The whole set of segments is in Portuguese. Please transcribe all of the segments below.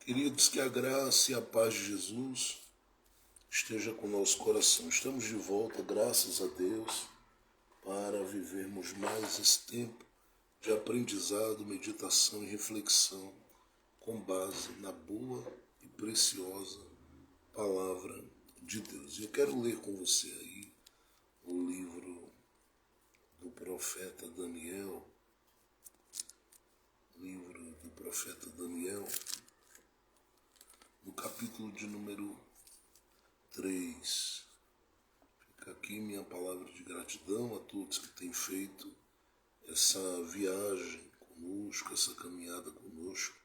Queridos, que a graça e a paz de Jesus esteja com o nosso coração. Estamos de volta, graças a Deus, para vivermos mais esse tempo de aprendizado, meditação e reflexão com base na boa e preciosa palavra de Deus. E eu quero ler com você aí o livro do profeta Daniel, no capítulo de número 3. Fica aqui minha palavra de gratidão a todos que têm feito essa viagem conosco, essa caminhada conosco,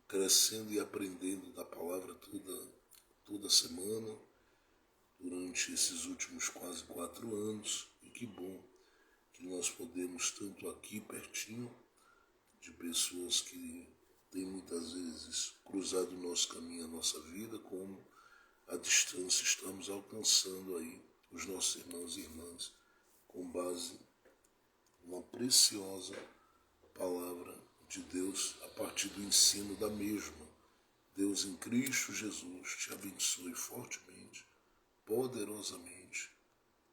crescendo e aprendendo da palavra toda semana, durante esses últimos quase 4 anos. E que bom que nós podemos, tanto aqui pertinho, de pessoas que têm muitas vezes cruzado o nosso caminho, a nossa vida, como à distância estamos alcançando aí os nossos irmãos e irmãs com base na preciosa palavra de Deus a partir do ensino da mesma. Deus em Cristo Jesus te abençoe fortemente, poderosamente,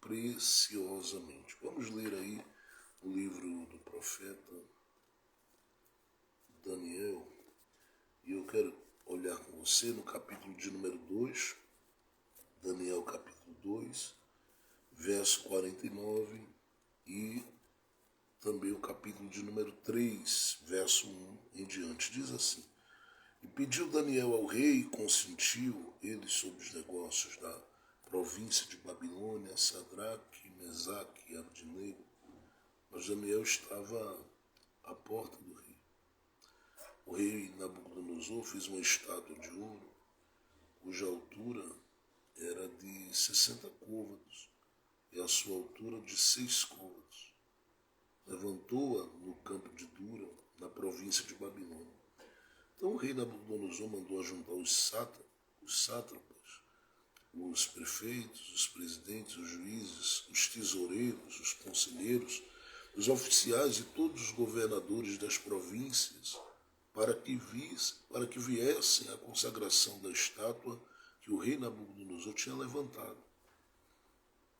preciosamente. Vamos ler aí o livro do profeta Daniel, e eu quero olhar com você no capítulo de número 2, Daniel capítulo 2, verso 49, e também o capítulo de número 3, verso 1 em diante. Diz assim: E pediu Daniel ao rei, e consentiu ele sobre os negócios da província de Babilônia, Sadraque, Mesaque e Abdinego. Mas Daniel estava à porta do rei. O rei Nabucodonosor fez uma estátua de ouro, cuja altura era de 60 côvados e a sua altura de 6 côvados. Levantou-a no campo de Dura, na província de Babilônia. Então o rei Nabucodonosor mandou ajuntar os sátrapas, os prefeitos, os presidentes, os juízes, os tesoureiros, os conselheiros, os oficiais e todos os governadores das províncias, para que viessem à consagração da estátua que o rei Nabucodonosor tinha levantado.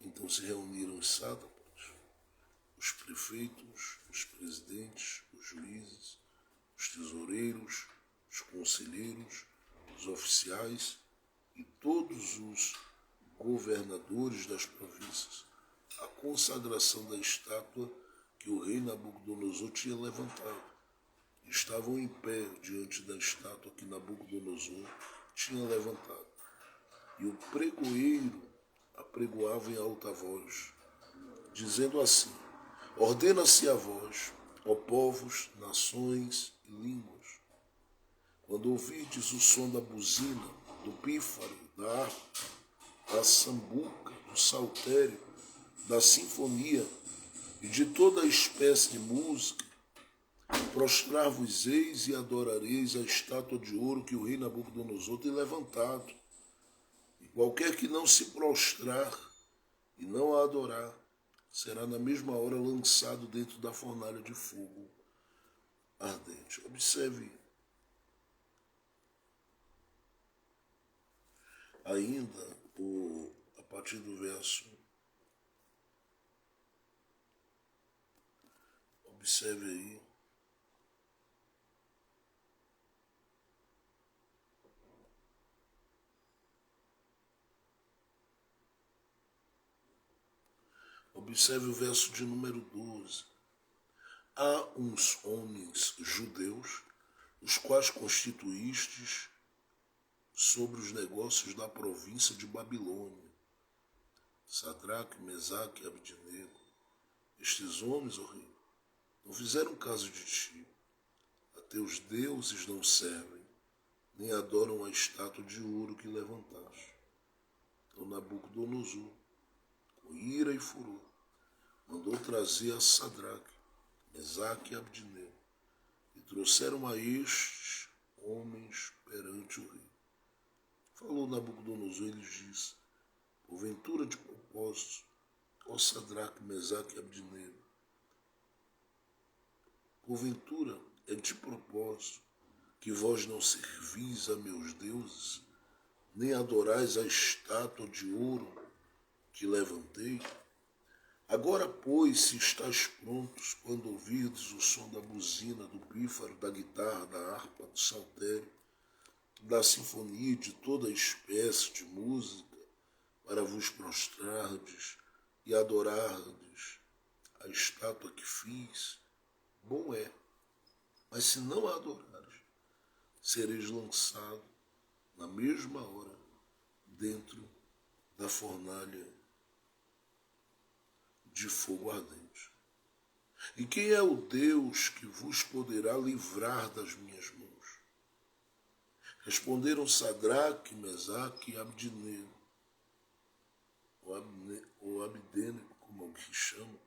Então se reuniram os sátrapas, os prefeitos, os presidentes, os juízes, os tesoureiros, os conselheiros, os oficiais e todos os governadores das províncias, à consagração da estátua que o rei Nabucodonosor tinha levantado. Estavam em pé diante da estátua que Nabucodonosor tinha levantado. E o pregoeiro apregoava em alta voz, dizendo assim: Ordena-se a vós, ó povos, nações e línguas, quando ouvirdes o som da buzina, do pífaro, da harpa, da sambuca, do saltério, da sinfonia e de toda a espécie de música, prostrar-vos-eis e adorareis a estátua de ouro que o rei Nabucodonosor tem levantado. E qualquer que não se prostrar e não a adorar, será na mesma hora lançado dentro da fornalha de fogo ardente. Observe ainda a partir do verso. Observe aí. Observe o verso de número 12. Há uns homens judeus, os quais constituístes sobre os negócios da província de Babilônia, Sadraque, Mesaque e Abdinego. Estes homens, ó rei, não fizeram caso de ti. A teus deuses não servem, nem adoram a estátua de ouro que levantaste. Então Nabucodonosor, com ira e furor, mandou trazer a Sadraque, Mesaque e Abdinego, e trouxeram a estes homens perante o rei. Falou Nabucodonosor e lhes disse: Porventura de propósito, ó Sadraque, Mesaque e Abdinego, porventura é de propósito que vós não servis a meus deuses, nem adorais a estátua de ouro que levantei? Agora, pois, se estáis prontos, quando ouvirdes o som da buzina, do pífaro, da guitarra, da harpa, do saltério, da sinfonia e de toda espécie de música, para vos prostrardes e adorardes a estátua que fiz, bom é. Mas se não a adorares, sereis lançado na mesma hora dentro da fornalha de fogo ardente. E quem é o Deus que vos poderá livrar das minhas mãos? Responderam Sadraque, Mesaque e Abdinego, ou Abdênego, como alguém chama,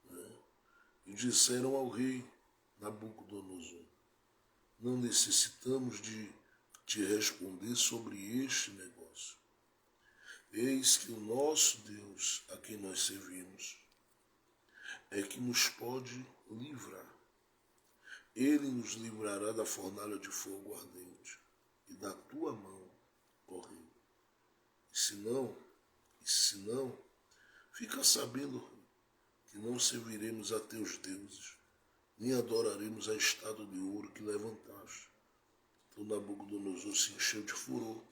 né? E disseram ao rei Nabucodonosor: não necessitamos de te responder sobre este negócio. Eis que o nosso Deus, a quem nós servimos, é que nos pode livrar. Ele nos livrará da fornalha de fogo ardente e da tua mão, ó rei. E se não, fica sabendo, rei, que não serviremos a teus deuses, nem adoraremos a estátua de ouro que levantaste. Então Nabucodonosor se encheu de furor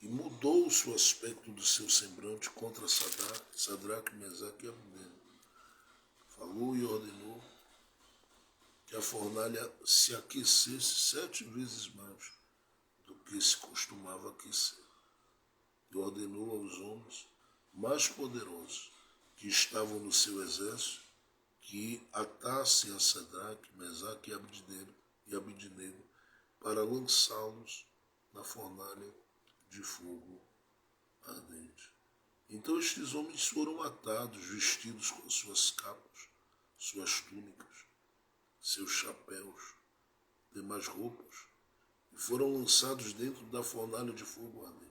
e mudou o seu aspecto do seu semblante contra Sadraque, Mesaque e Abdênego. Falou e ordenou que a fornalha se aquecesse 7 vezes mais do que se costumava aquecer. E ordenou aos homens mais poderosos que estavam no seu exército que atassem a Sadraque, Mesaque e Abdênego para lançá-los na fornalha de fogo ardente. Então estes homens foram atados, vestidos com suas capas, suas túnicas, seus chapéus, demais roupas, e foram lançados dentro da fornalha de fogo ardente.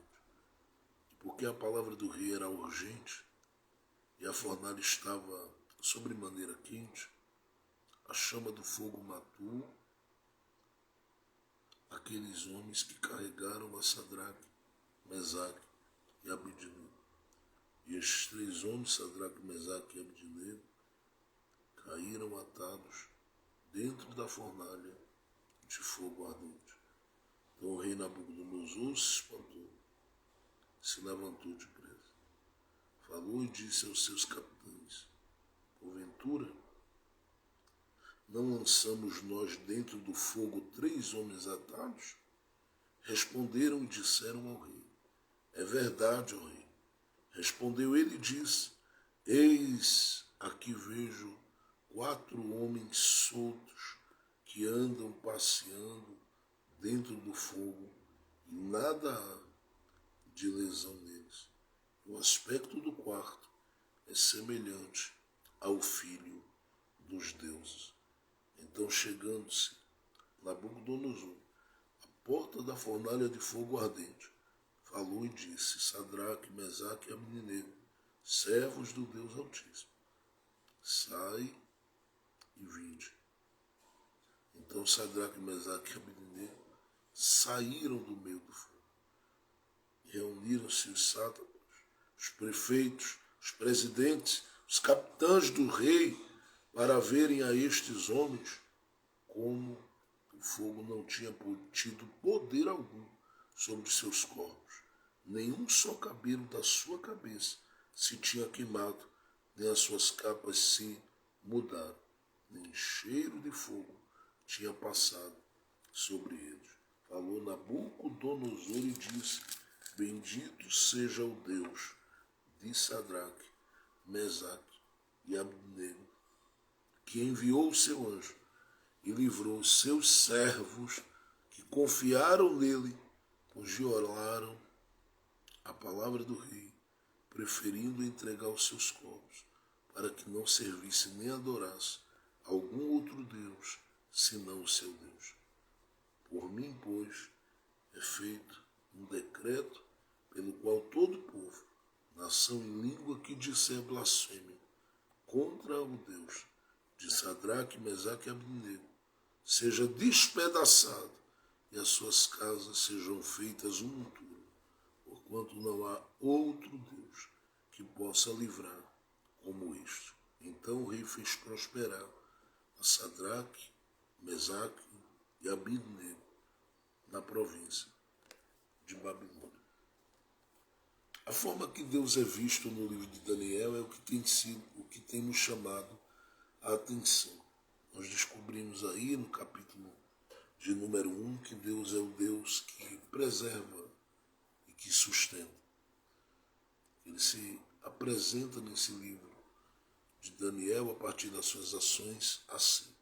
Porque a palavra do rei era urgente e a fornalha estava sobremaneira quente, a chama do fogo matou aqueles homens que carregaram a Sadraque, Mesaque e Abdênego. E estes 3 homens, Sadraque, Mesaque e Abdênego, caíram atados dentro da fornalha de fogo ardente. Então o rei Nabucodonosor se espantou, se levantou depressa, falou e disse aos seus capitães: porventura, não lançamos nós dentro do fogo 3 homens atados? Responderam e disseram ao rei: é verdade, ó rei. Respondeu ele e disse: eis aqui vejo 4 homens soltos que andam passeando dentro do fogo e nada há de lesão neles. O aspecto do quarto é semelhante ao filho dos deuses. Então, chegando-se Nabucodonosor à porta da fornalha de fogo ardente, falou e disse: Sadraque, Mesaque e Abdênego, servos do Deus Altíssimo, sai e vinde. Então Sadraque, Mesaque e Abdênego saíram do meio do fogo. Reuniram-se os sátrapas, os prefeitos, os presidentes, os capitães do rei, para verem a estes homens como o fogo não tinha tido poder algum sobre seus corpos. Nenhum só cabelo da sua cabeça se tinha queimado, nem as suas capas se mudaram, nem cheiro de fogo tinha passado sobre eles. Falou Nabucodonosor e disse: bendito seja o Deus de Sadraque, Mesaque e Abdênego, que enviou o seu anjo e livrou os seus servos que confiaram nele, pois violaram a palavra do rei, preferindo entregar os seus corpos, para que não servisse nem adorasse algum outro Deus, senão o seu Deus. Por mim, pois, é feito um decreto pelo qual todo povo, nação e língua que disser blasfêmia contra o Deus de Sadraque, Mesaque e Abdênego, seja despedaçado e as suas casas sejam feitas um monturo, porquanto não há outro Deus que possa livrar como este. Então o rei fez prosperar a Sadraque, Mesaque e Abidnego na província de Babilônia. A forma que Deus é visto no livro de Daniel é o que tem nos chamado a atenção. Nós descobrimos aí no capítulo de número 1 que Deus é o Deus que preserva e que sustenta. Ele se apresenta nesse livro de Daniel a partir das suas ações assim.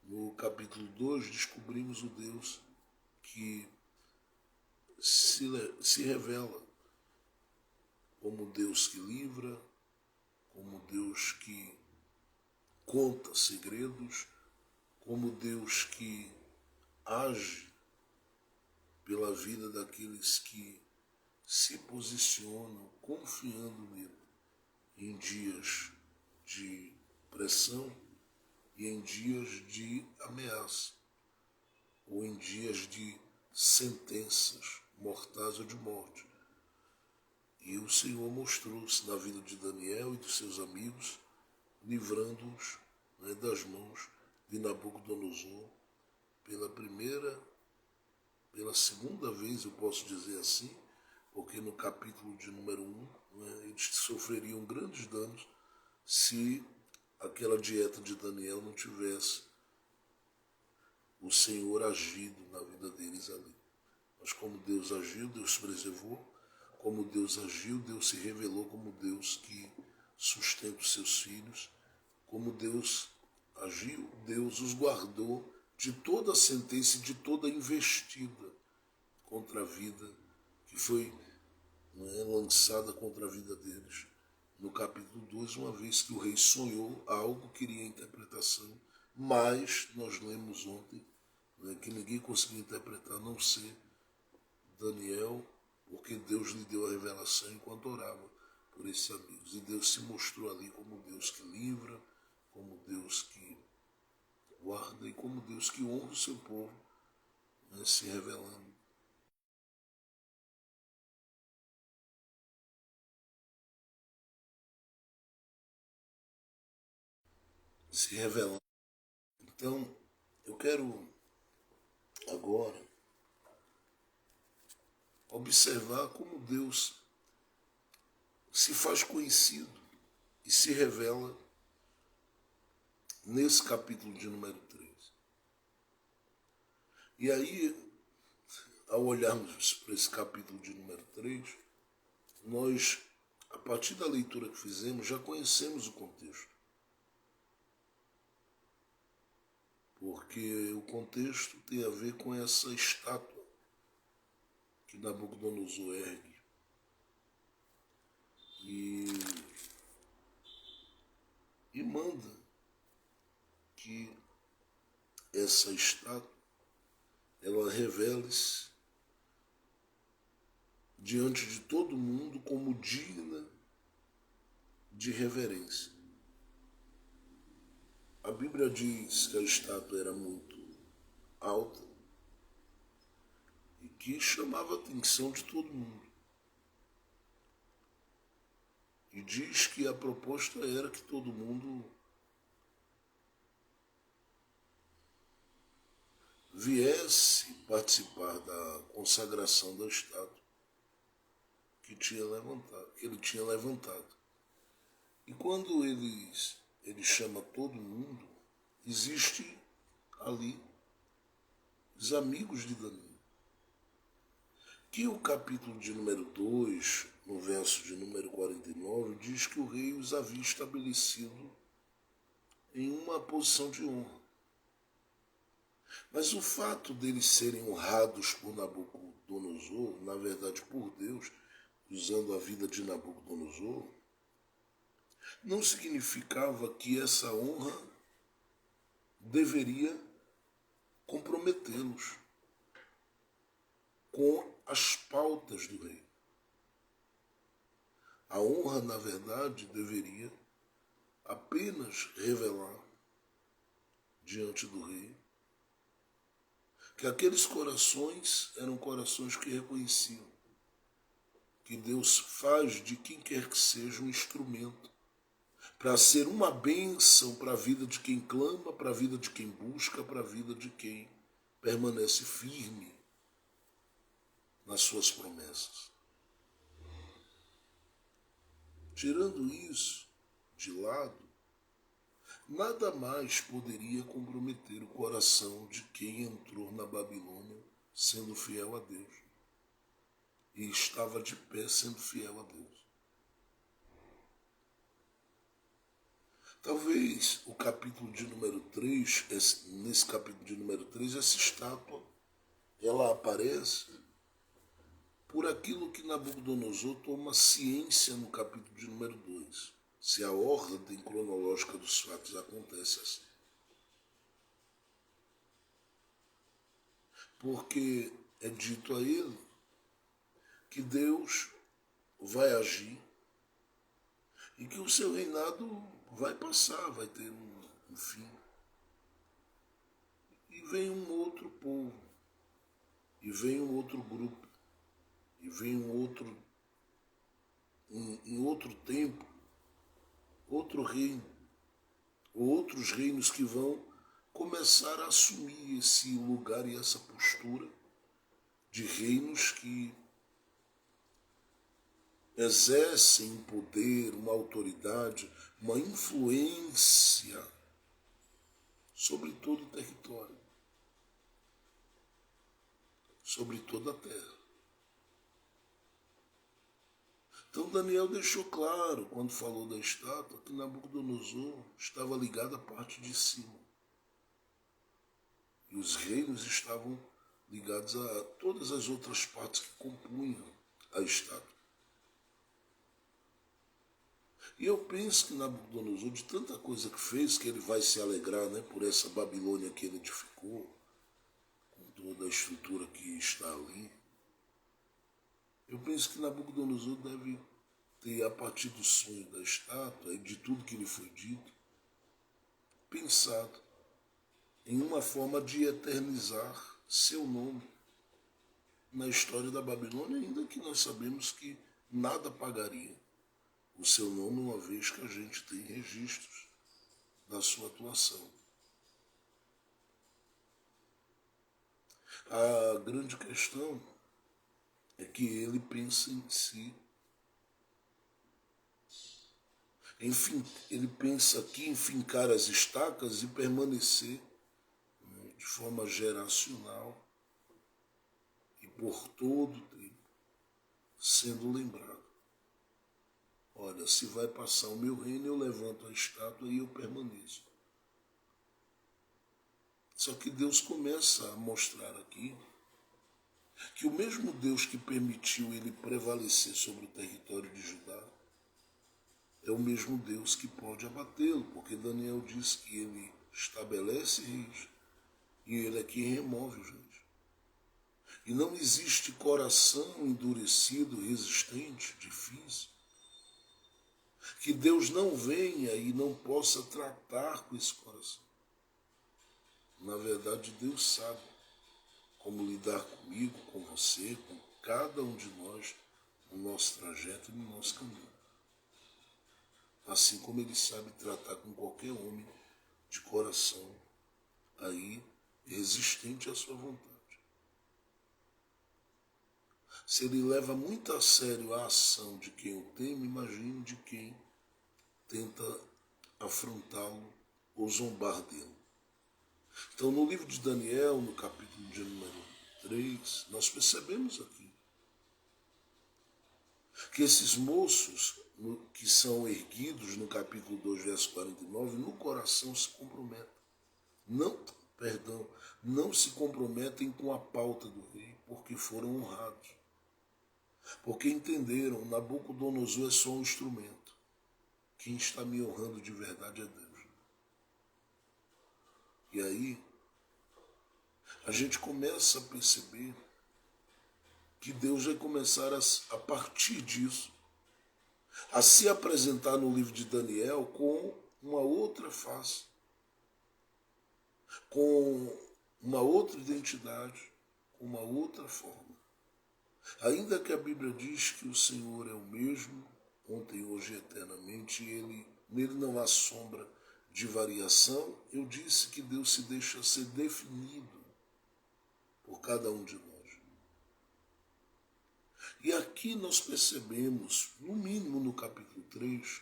No capítulo 2 descobrimos o Deus que se revela como Deus que livra, como Deus que conta segredos, como Deus que age pela vida daqueles que se posicionam confiando nele em dias de pressão e em dias de ameaça, ou em dias de sentenças mortais ou de morte. E o Senhor mostrou-se na vida de Daniel e dos seus amigos, livrando-os, das mãos de Nabucodonosor pela segunda vez, eu posso dizer assim, porque no capítulo de número 1, eles sofreriam grandes danos se aquela dieta de Daniel não tivesse o Senhor agido na vida deles ali. Mas como Deus agiu, Deus preservou. Como Deus agiu, Deus se revelou como Deus que sustenta os seus filhos. Como Deus agiu, Deus os guardou de toda a sentença e de toda a investida contra a vida que foi lançada contra a vida deles. No capítulo 2, uma vez que o rei sonhou algo, queria interpretação, mas nós lemos ontem que ninguém conseguia interpretar, a não ser Daniel, porque Deus lhe deu a revelação enquanto orava por esses amigos. E Deus se mostrou ali como Deus que livra, como Deus que guarda e como Deus que honra o seu povo, se revelando. Se revelando. Então, eu quero agora observar como Deus se faz conhecido e se revela nesse capítulo de número 3. E aí, ao olharmos para esse capítulo de número 3, nós, a partir da leitura que fizemos, já conhecemos o contexto. Porque o contexto tem a ver com essa estátua que Nabucodonosor ergue. E manda que essa estátua ela revele-se diante de todo mundo como digna de reverência. A Bíblia diz que a estátua era muito alta e que chamava a atenção de todo mundo. E diz que a proposta era que todo mundo viesse participar da consagração da estátua que ele tinha levantado. E quando ele chama todo mundo, existe ali os amigos de Daniel. Que o capítulo de número 2, no verso de número 49, diz que o rei os havia estabelecido em uma posição de honra. Mas o fato deles serem honrados por Nabucodonosor, na verdade por Deus, usando a vida de Nabucodonosor, não significava que essa honra deveria comprometê-los com as pautas do rei. A honra, na verdade, deveria apenas revelar diante do rei que aqueles corações eram corações que reconheciam que Deus faz de quem quer que seja um instrumento para ser uma bênção para a vida de quem clama, para a vida de quem busca, para a vida de quem permanece firme nas suas promessas. Tirando isso de lado, nada mais poderia comprometer o coração de quem entrou na Babilônia sendo fiel a Deus e estava de pé sendo fiel a Deus. Talvez o capítulo de número 3, nesse capítulo de número 3, essa estátua, ela aparece por aquilo que Nabucodonosor toma ciência no capítulo de número 2, se a ordem cronológica dos fatos acontece assim. Porque é dito a ele que Deus vai agir e que o seu reinado vai passar, vai ter um fim. E vem um outro povo, e vem um outro grupo, e vem em outro tempo, outro reino, outros reinos que vão começar a assumir esse lugar e essa postura de reinos que exercem um poder, uma autoridade, uma influência sobre todo o território, sobre toda a terra. Então Daniel deixou claro, quando falou da estátua, que Nabucodonosor estava ligado à parte de cima. E os reinos estavam ligados a todas as outras partes que compunham a estátua. E eu penso que Nabucodonosor, de tanta coisa que fez, que ele vai se alegrar, né, por essa Babilônia que ele edificou, com toda a estrutura que está ali. Eu penso que Nabucodonosor deve ter, a partir do sonho da estátua e de tudo que lhe foi dito, pensado em uma forma de eternizar seu nome na história da Babilônia, ainda que nós sabemos que nada pagaria o seu nome, uma vez que a gente tem registros da sua atuação. A grande questão é que ele pensa em si. Enfim, ele pensa aqui em fincar as estacas e permanecer, né, de forma geracional e por todo o tempo, sendo lembrado. Olha, se vai passar o meu reino, eu levanto a estátua e eu permaneço. Só que Deus começa a mostrar aqui que o mesmo Deus que permitiu ele prevalecer sobre o território de Judá é o mesmo Deus que pode abatê-lo, porque Daniel diz que ele estabelece reis e ele é quem remove os reis. E não existe coração endurecido, resistente, difícil, que Deus não venha e não possa tratar com esse coração. Na verdade, Deus sabe como lidar comigo, com você, com cada um de nós, no nosso trajeto e no nosso caminho. Assim como Ele sabe tratar com qualquer homem de coração aí resistente à sua vontade. Se Ele leva muito a sério a ação de quem o teme, imagine de quem tenta afrontá-lo ou zombar dele. Então, no livro de Daniel, no capítulo de número 3, nós percebemos aqui que esses moços que são erguidos no capítulo 2, verso 49, no coração se comprometem. Não se comprometem com a pauta do rei, porque foram honrados. Porque entenderam, Nabucodonosor é só um instrumento. Quem está me honrando de verdade é Deus. E aí, a gente começa a perceber que Deus vai começar a partir disso, a se apresentar no livro de Daniel com uma outra face, com uma outra identidade, uma outra forma. Ainda que a Bíblia diz que o Senhor é o mesmo, ontem, hoje e eternamente, e nele não há sombra de variação, eu disse que Deus se deixa ser definido por cada um de nós. E aqui nós percebemos, no mínimo no capítulo 3,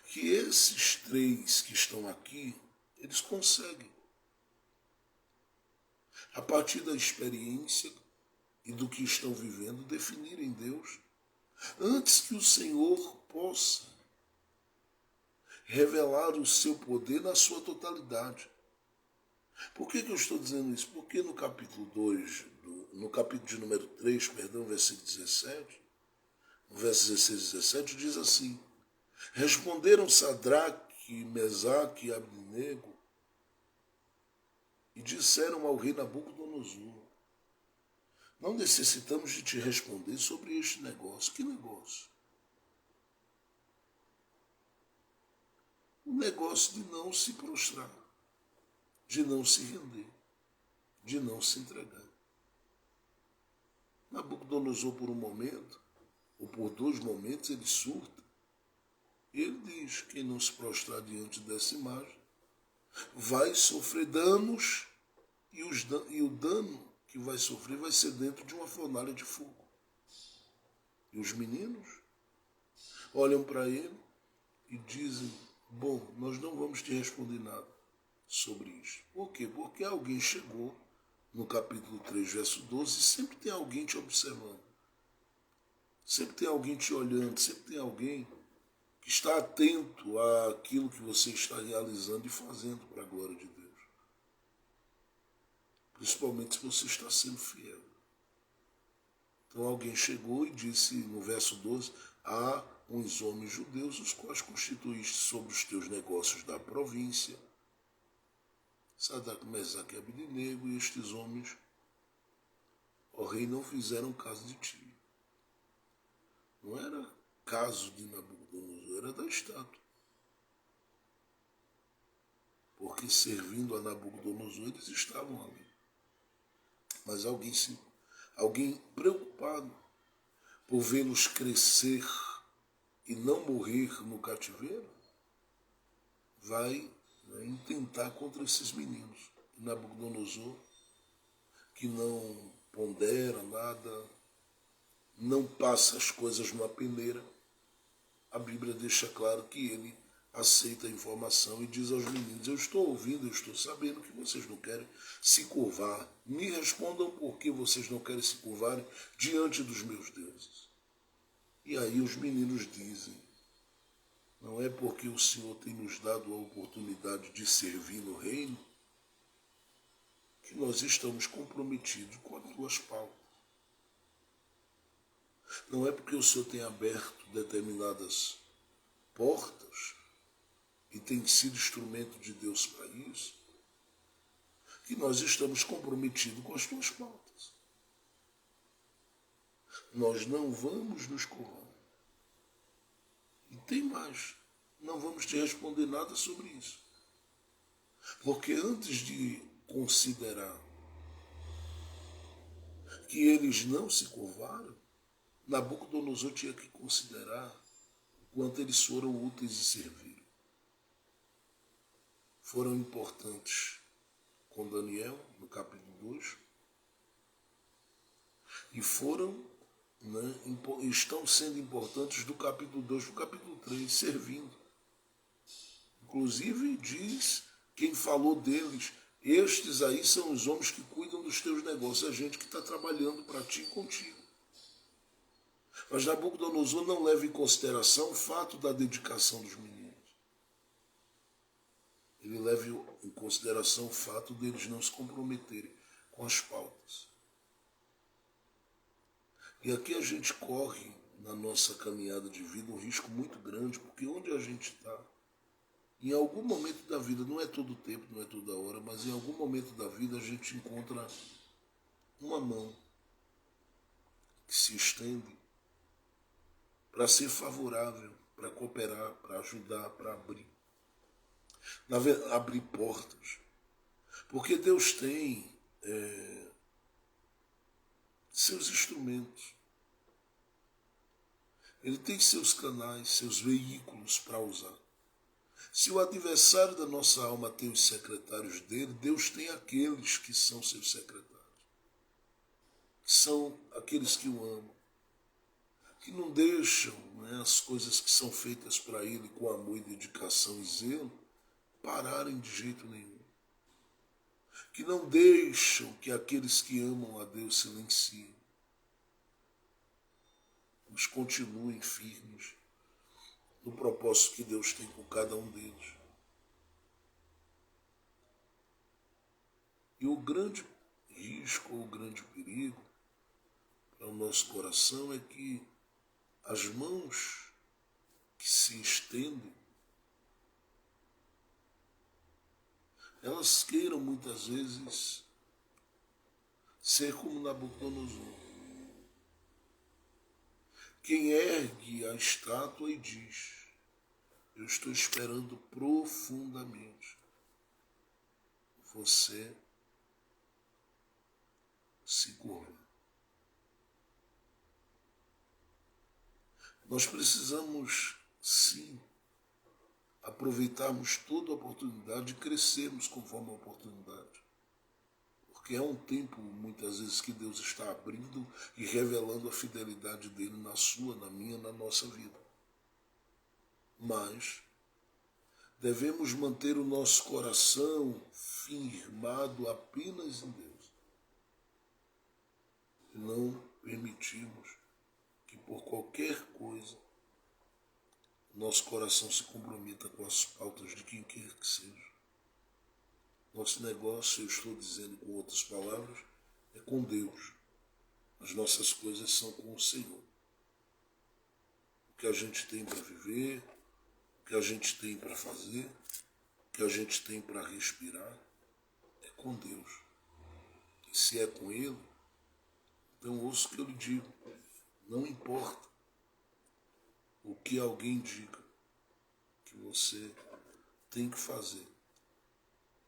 que esses três que estão aqui, eles conseguem, a partir da experiência e do que estão vivendo, definirem Deus, antes que o Senhor possa revelar o seu poder na sua totalidade. Por que eu estou dizendo isso? Porque no capítulo 2, no capítulo de número 3, versículo 17, no verso 16 e 17, diz assim: responderam Sadraque, Mesaque e Abdenego e disseram ao rei Nabucodonosor: não necessitamos de te responder sobre este negócio. Que negócio? O negócio de não se prostrar, de não se render, de não se entregar. Nabucodonosor, por um momento, ou por dois momentos, ele surta. E ele diz: quem não se prostrar diante dessa imagem vai sofrer danos, e o dano que vai sofrer vai ser dentro de uma fornalha de fogo. E os meninos olham para ele e dizem: bom, nós não vamos te responder nada sobre isso. Por quê? Porque alguém chegou no capítulo 3, verso 12, e sempre tem alguém te observando. Sempre tem alguém te olhando, sempre tem alguém que está atento àquilo que você está realizando e fazendo para a glória de Deus. Principalmente se você está sendo fiel. Então alguém chegou e disse no verso 12: há uns homens judeus, os quais constituíste sobre os teus negócios da província, Sadraque, Mesaque e Abdenego, e estes homens, ó rei, não fizeram caso de ti. Não era caso de Nabucodonosor, era da estátua. Porque servindo a Nabucodonosor, eles estavam ali. Mas alguém preocupado por vê-los crescer e não morrer no cativeiro, vai intentar contra esses meninos. E Nabucodonosor, que não pondera nada, não passa as coisas numa peneira, a Bíblia deixa claro que ele aceita a informação e diz aos meninos: eu estou ouvindo, eu estou sabendo que vocês não querem se curvar. Me respondam por que vocês não querem se curvarem diante dos meus deuses. E aí os meninos dizem: não é porque o Senhor tem nos dado a oportunidade de servir no reino que nós estamos comprometidos com as tuas pautas. Não é porque o Senhor tem aberto determinadas portas e tem sido instrumento de Deus para isso, que nós estamos comprometidos com as tuas pautas. Nós não vamos nos curvar. E tem mais, não vamos te responder nada sobre isso. Porque antes de considerar que eles não se curvaram, Nabucodonosor tinha que considerar o quanto eles foram úteis e serviram. Foram importantes com Daniel, no capítulo 2, e estão sendo importantes do capítulo 2 para o capítulo 3, servindo. Inclusive diz quem falou deles: estes aí são os homens que cuidam dos teus negócios, a gente que está trabalhando para ti e contigo. Mas Nabucodonosor não leva em consideração o fato da dedicação dos meninos. Ele leva em consideração o fato deles não se comprometerem com as pautas. E aqui a gente corre, na nossa caminhada de vida, um risco muito grande, porque onde a gente está, em algum momento da vida, não é todo o tempo, não é toda hora, mas em algum momento da vida a gente encontra uma mão que se estende para ser favorável, para cooperar, para ajudar, para abrir portas. Porque Deus tem seus instrumentos. Ele tem seus canais, seus veículos para usar. Se o adversário da nossa alma tem os secretários dele, Deus tem aqueles que são seus secretários. Que são aqueles que o amam. Que não deixam, né, as coisas que são feitas para ele com amor e dedicação e zelo pararem de jeito nenhum. Que não deixam que aqueles que amam a Deus silenciem, mas continuem firmes no propósito que Deus tem com cada um deles. E o grande risco, ou o grande perigo para o nosso coração é que as mãos que se estendem, elas queiram muitas vezes ser como Nabucodonosor. Quem ergue a estátua e diz: eu estou esperando profundamente, você se curva. Nós precisamos, sim, aproveitarmos toda a oportunidade e crescermos conforme a oportunidade. Porque é um tempo, muitas vezes, que Deus está abrindo e revelando a fidelidade dele na sua, na minha, na nossa vida. Mas devemos manter o nosso coração firmado apenas em Deus. E não permitirmos que por qualquer coisa nosso coração se comprometa com as pautas de quem quer que seja. Nosso negócio, eu estou dizendo com outras palavras, é com Deus. As nossas coisas são com o Senhor. O que a gente tem para viver, o que a gente tem para fazer, o que a gente tem para respirar, é com Deus. E se é com Ele, então ouça o que eu lhe digo. Não importa o que alguém diga que você tem que fazer.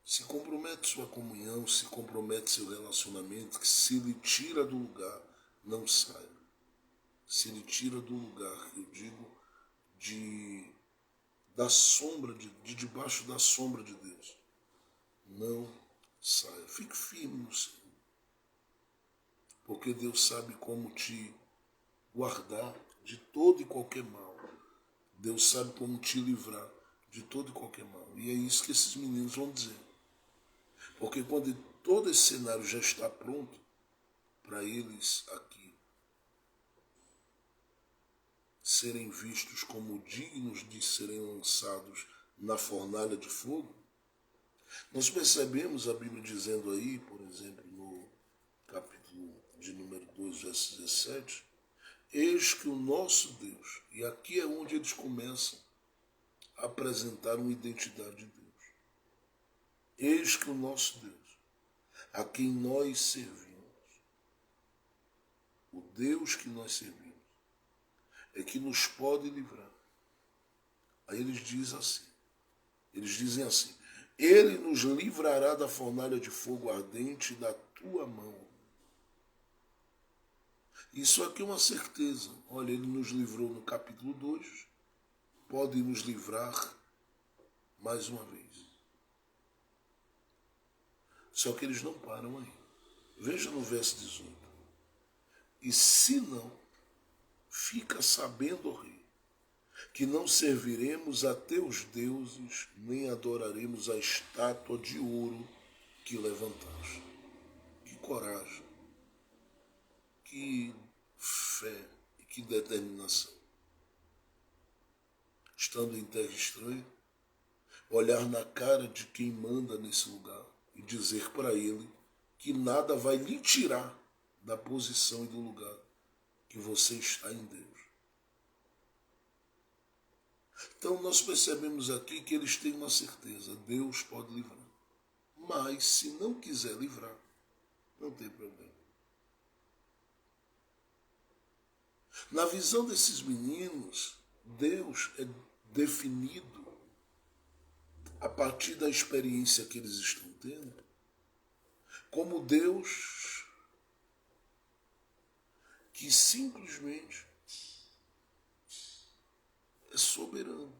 Se compromete sua comunhão, se compromete seu relacionamento, que se lhe tira do lugar, não saia. Se lhe tira do lugar, eu digo, da sombra, de debaixo da sombra de Deus, não saia. Fique firme no Senhor. Porque Deus sabe como te guardar de todo e qualquer mal. Deus sabe como te livrar de todo e qualquer mal. E é isso que esses meninos vão dizer. Porque quando todo esse cenário já está pronto para eles aqui serem vistos como dignos de serem lançados na fornalha de fogo, nós percebemos a Bíblia dizendo aí, por exemplo, no capítulo de número 2, verso 17, eis que o nosso Deus, e aqui é onde eles começam a apresentar uma identidade de Deus. Eis que o nosso Deus, a quem nós servimos, o Deus que nós servimos, é que nos pode livrar. Aí eles dizem assim, ele nos livrará da fornalha de fogo ardente da tua mão. Isso aqui é uma certeza. Olha, ele nos livrou no capítulo 2, pode nos livrar mais uma vez. Só que eles não param aí. Veja no verso 18. E se não, fica sabendo, ó rei, que não serviremos a teus deuses, nem adoraremos a estátua de ouro que levantaste. Que coragem, que fé e que determinação. Estando em terra estranha, olhar na cara de quem manda nesse lugar e dizer para ele que nada vai lhe tirar da posição e do lugar que você está em Deus. Então nós percebemos aqui que eles têm uma certeza, Deus pode livrar. Mas se não quiser livrar, não tem problema. Na visão desses meninos, Deus é definido a partir da experiência que eles estão tendo como Deus que simplesmente é soberano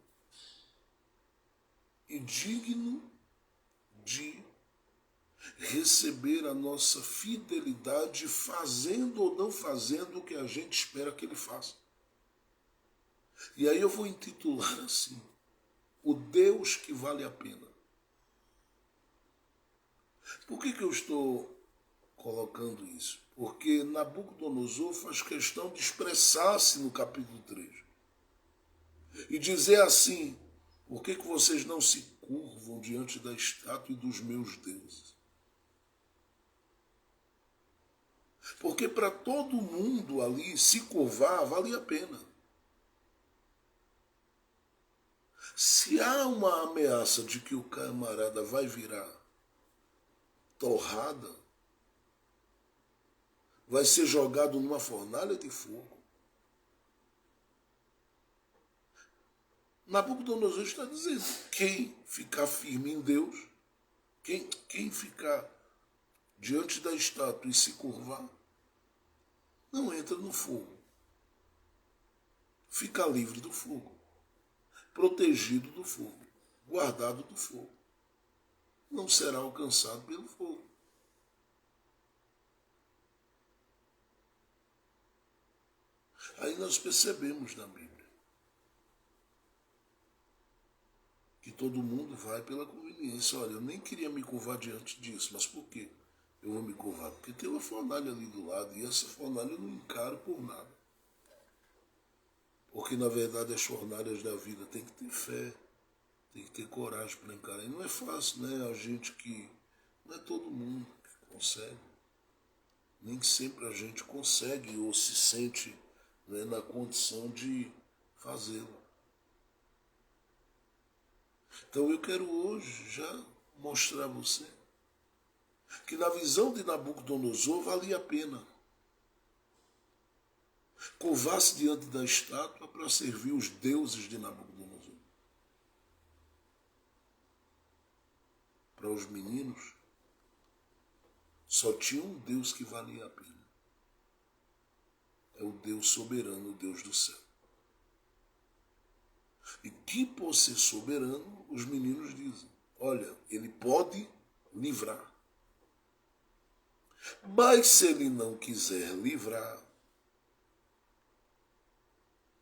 e digno de receber a nossa fidelidade fazendo ou não fazendo o que a gente espera que ele faça. E aí eu vou intitular assim, o Deus que vale a pena. Por que eu estou colocando isso? Porque Nabucodonosor faz questão de expressar-se no capítulo 3 e dizer assim, por que vocês não se curvam diante da estátua e dos meus deuses? Porque para todo mundo ali se curvar vale a pena. Se há uma ameaça de que o camarada vai virar torrada, vai ser jogado numa fornalha de fogo. Nabucodonosor está dizendo, quem ficar firme em Deus, quem ficar diante da estátua e se curvar, não entra no fogo. Fica livre do fogo, protegido do fogo, guardado do fogo. Não será alcançado pelo fogo. Aí nós percebemos na Bíblia que todo mundo vai pela conveniência. Olha, eu nem queria me curvar diante disso, mas por quê? Eu vou me curvar? Porque tem uma fornalha ali do lado e essa fornalha eu não encaro por nada. Porque na verdade as fornalhas da vida tem que ter fé, tem que ter coragem para encarar. E não é fácil, né? A gente que... Não é todo mundo que consegue. Nem sempre a gente consegue ou se sente, né, na condição de fazê-lo. Então eu quero hoje já mostrar a você que na visão de Nabucodonosor valia a pena curvar-se diante da estátua para servir os deuses de Nabucodonosor. Para os meninos, só tinha um Deus que valia a pena. É o Deus soberano, o Deus do céu. E que por ser soberano, os meninos dizem, olha, ele pode livrar. Mas se ele não quiser livrar,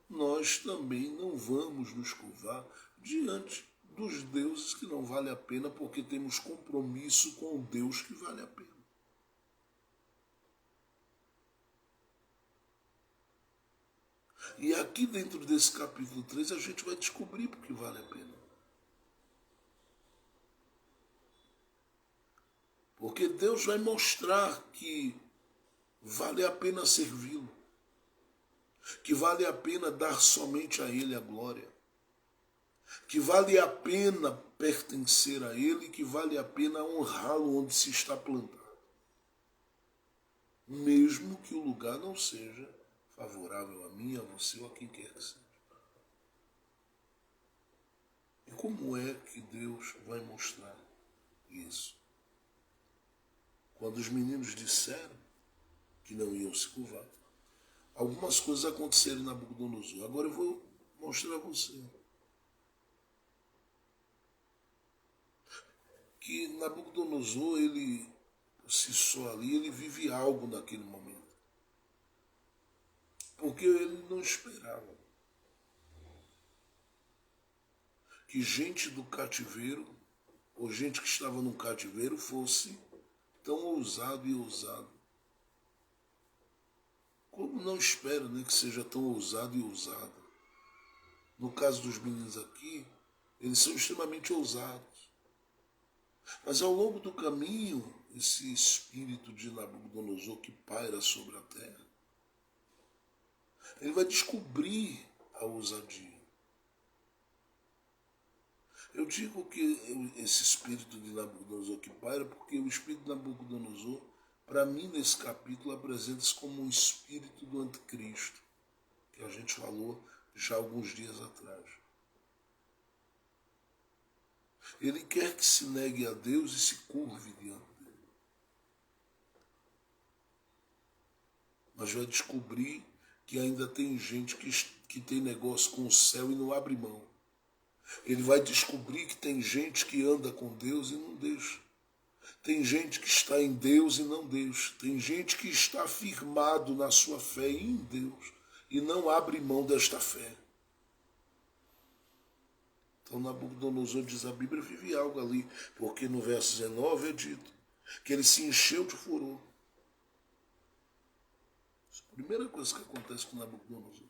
nós também não vamos nos curvar diante dos deuses que não vale a pena, porque temos compromisso com o Deus que vale a pena. E aqui dentro desse capítulo 3 a gente vai descobrir porque vale a pena. Porque Deus vai mostrar que vale a pena servi-lo, que vale a pena dar somente a Ele a glória, que vale a pena pertencer a Ele, que vale a pena honrá-lo onde se está plantado, mesmo que o lugar não seja favorável a mim, a você ou a quem quer que seja. E como é que Deus vai mostrar isso? Quando os meninos disseram que não iam se curvar, algumas coisas aconteceram na Nabucodonosor. Agora eu vou mostrar a você que Nabucodonosor, ele, por si só ali, ele vive algo naquele momento. Porque ele não esperava que gente do cativeiro, ou gente que estava no cativeiro, fosse tão ousado e ousado. Como não espera, né, que seja tão ousado e ousado. No caso dos meninos aqui, eles são extremamente ousados. Mas ao longo do caminho, esse espírito de Nabucodonosor que paira sobre a terra, ele vai descobrir a ousadia. Eu digo que esse espírito de Nabucodonosor que paira, porque o espírito de Nabucodonosor, para mim, nesse capítulo, apresenta-se como um espírito do anticristo, que a gente falou já alguns dias atrás. Ele quer que se negue a Deus e se curve diante dele. mas vai descobrir que ainda tem gente que tem negócio com o céu e não abre mão. Ele vai descobrir que tem gente que anda com Deus e não deixa. Tem gente que está em Deus e não deixa. Tem gente que está firmado na sua fé em Deus e não abre mão desta fé. Então Nabucodonosor, diz a Bíblia, vive algo ali, porque no verso 19 é dito que ele se encheu de furor. A primeira coisa que acontece com Nabucodonosor,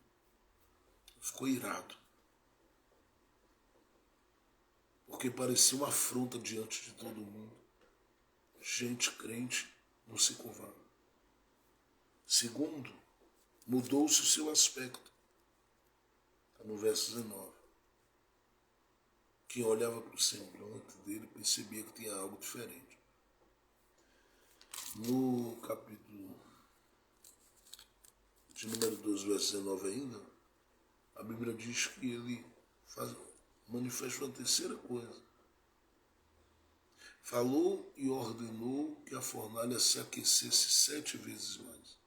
ficou irado. Porque parecia uma afronta diante de todo mundo. Gente crente não se curvava. Segundo, mudou-se o seu aspecto. Está no verso 19. Quem olhava para o semblante dele percebia que tinha algo diferente. No capítulo de número 12, verso 19 ainda, a Bíblia diz que ele manifesta uma terceira coisa. Falou e ordenou que a fornalha se aquecesse 7 vezes mais.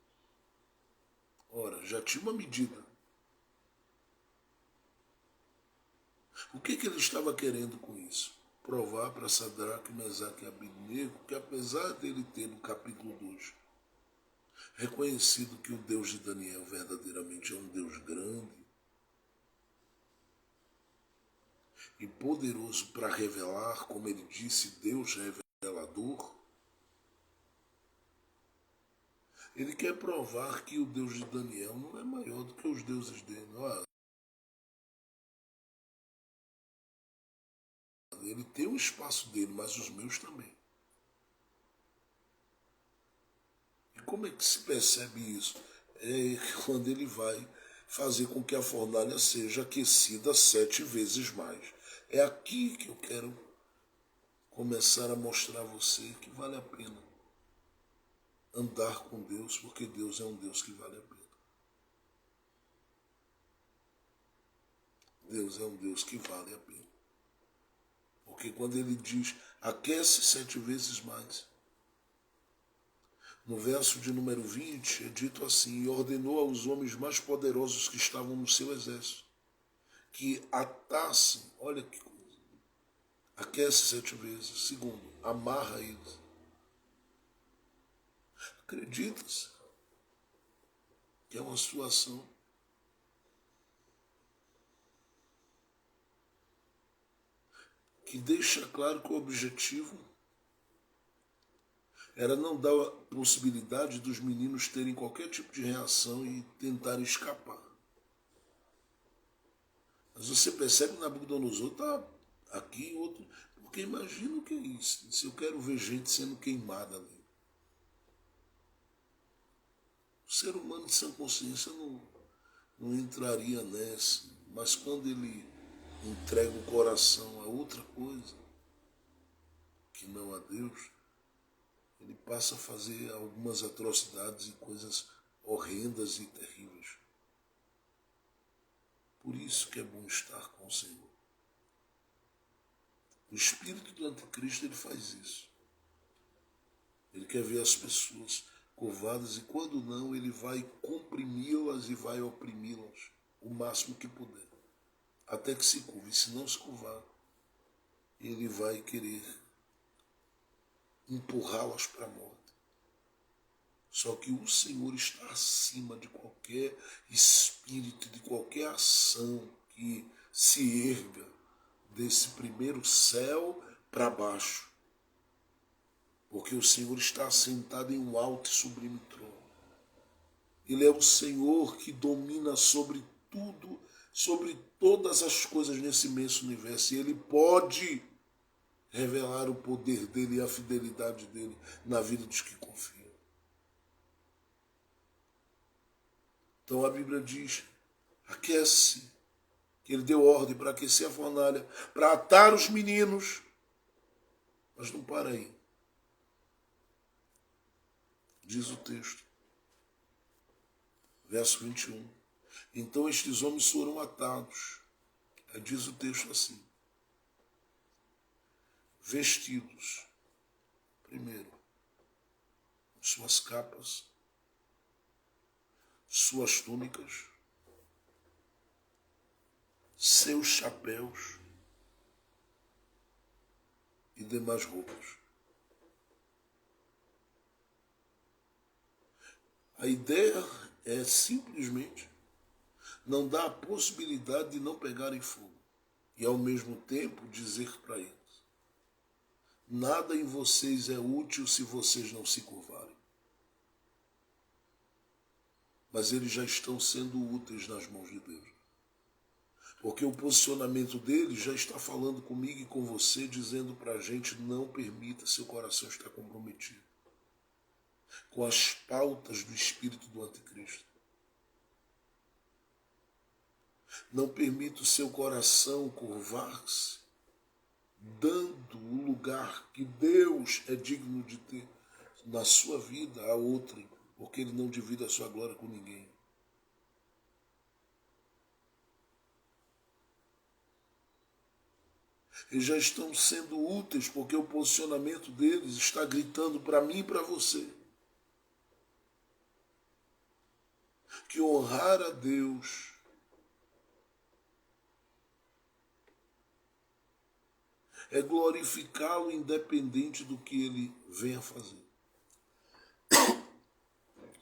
Ora, já tinha uma medida. O que ele estava querendo com isso? Provar para Sadraque, Mesaque e Abednego que, apesar dele ter no capítulo 2 reconhecido que o Deus de Daniel verdadeiramente é um Deus grande e poderoso para revelar, como ele disse, Deus revelador, ele quer provar que o Deus de Daniel não é maior do que os deuses dele. Ele tem o espaço dele, mas os meus também. E como é que se percebe isso? É quando ele vai fazer com que a fornalha seja aquecida 7 vezes mais. É aqui que eu quero começar a mostrar a você que vale a pena andar com Deus, porque Deus é um Deus que vale a pena. Deus é um Deus que vale a pena. Porque quando ele diz, aquece 7 vezes mais, no verso de número 20 é dito assim, e ordenou aos homens mais poderosos que estavam no seu exército, que atassem, olha que coisa, aquece 7 vezes. Segundo, amarra eles. Acredita-se que é uma situação que deixa claro que o objetivo era não dar a possibilidade dos meninos terem qualquer tipo de reação e tentarem escapar. Mas você percebe que Nabucodonosor está aqui, outro. Porque imagina o que é isso. Se eu quero ver gente sendo queimada ali. O ser humano de sã consciência não entraria nessa. Mas quando ele entrega o coração a outra coisa, que não a Deus, ele passa a fazer algumas atrocidades e coisas horrendas e terríveis. Por isso que é bom estar com o Senhor. O espírito do anticristo, ele faz isso. Ele quer ver as pessoas curvadas e quando não, ele vai comprimi-las e vai oprimi-las o máximo que puder. Até que se curve. E se não se curvar, ele vai querer empurrá-las para a morte. Só que o Senhor está acima de qualquer espírito, de qualquer ação que se erga desse primeiro céu para baixo. Porque o Senhor está assentado em um alto e sublime trono. Ele é o Senhor que domina sobre tudo, sobre todas as coisas nesse imenso universo. E Ele pode revelar o poder dele e a fidelidade dele na vida dos que confiam. Então a Bíblia diz, aquece, que ele deu ordem para aquecer a fornalha, para atar os meninos. Mas não para aí. Diz o texto, verso 21. Então estes homens foram atados. Diz o texto assim, vestidos, primeiro, com suas capas, suas túnicas, seus chapéus e demais roupas. A ideia é simplesmente não dar a possibilidade de não pegarem fogo e ao mesmo tempo dizer para eles: nada em vocês é útil se vocês não se curvarem. Mas eles já estão sendo úteis nas mãos de Deus. Porque o posicionamento deles já está falando comigo e com você, dizendo para a gente: não permita seu coração estar comprometido com as pautas do espírito do anticristo. Não permita o seu coração curvar-se, dando o lugar que Deus é digno de ter na sua vida a outrem, porque Ele não divide a sua glória com ninguém. Eles já estão sendo úteis porque o posicionamento deles está gritando para mim e para você que honrar a Deus é glorificá-lo independente do que ele venha fazer.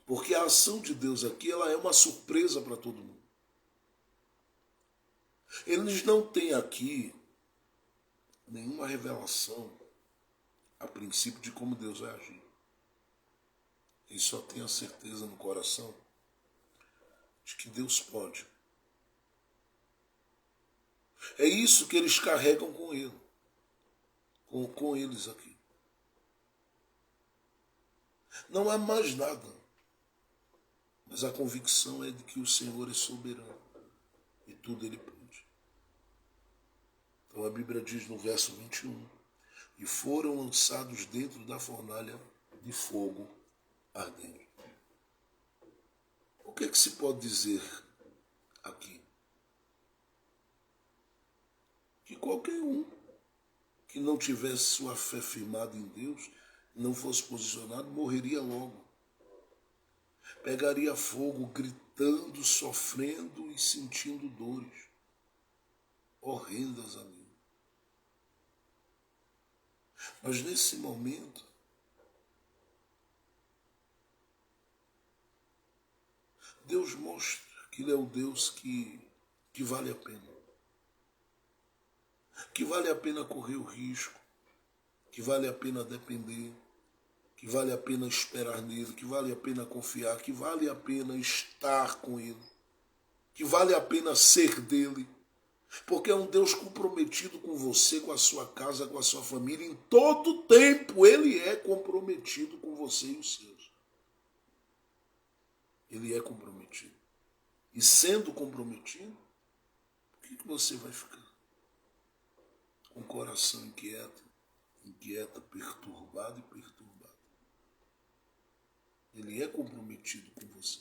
Porque a ação de Deus aqui, ela é uma surpresa para todo mundo. Eles não têm aqui nenhuma revelação a princípio de como Deus vai agir. Eles só têm a certeza no coração de que Deus pode. É isso que eles carregam com ele, com eles aqui. Não há mais nada, mas a convicção é de que o Senhor é soberano e tudo Ele pode. Então a Bíblia diz no verso 21, e foram lançados dentro da fornalha de fogo ardente. O que é que se pode dizer aqui? Que qualquer um que não tivesse sua fé firmada em Deus, não fosse posicionado, morreria logo. Pegaria fogo gritando, sofrendo e sentindo dores horrendas ali. Mas nesse momento, Deus mostra que Ele é o Deus que vale a pena. Que vale a pena correr o risco, que vale a pena depender, que vale a pena esperar nele, que vale a pena confiar, que vale a pena estar com ele, que vale a pena ser dele, porque é um Deus comprometido com você, com a sua casa, com a sua família, em todo tempo ele é comprometido com você e os seus. Ele é comprometido. E sendo comprometido, por que você vai ficar com o coração inquieto, perturbado e perturbado? Ele é comprometido com você.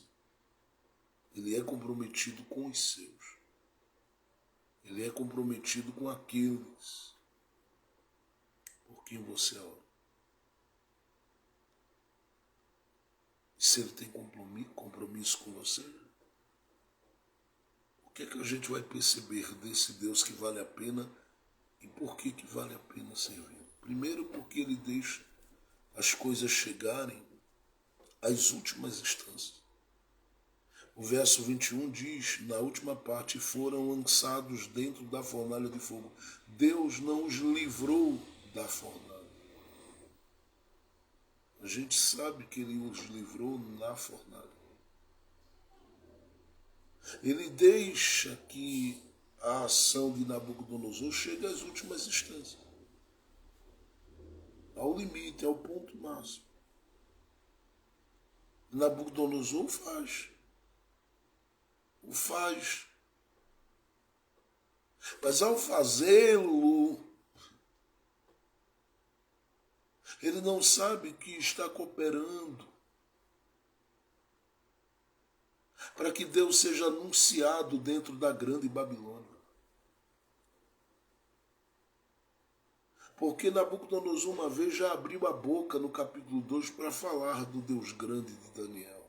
Ele é comprometido com os seus. Ele é comprometido com aqueles por quem você ora. E se ele tem compromisso com você, o que é que a gente vai perceber desse Deus que vale a pena e por que vale a pena servir? Primeiro, porque ele deixa as coisas chegarem às últimas instâncias. O verso 21 diz, na última parte, foram lançados dentro da fornalha de fogo. Deus não os livrou da fornalha. A gente sabe que ele os livrou na fornalha. Ele deixa que a ação de Nabucodonosor chegue às últimas instâncias. Ao limite, ao ponto máximo. Nabucodonosor o faz. Mas ao fazê-lo, ele não sabe que está cooperando para que Deus seja anunciado dentro da grande Babilônia. Porque Nabucodonosor uma vez já abriu a boca no capítulo 2 para falar do Deus grande de Daniel.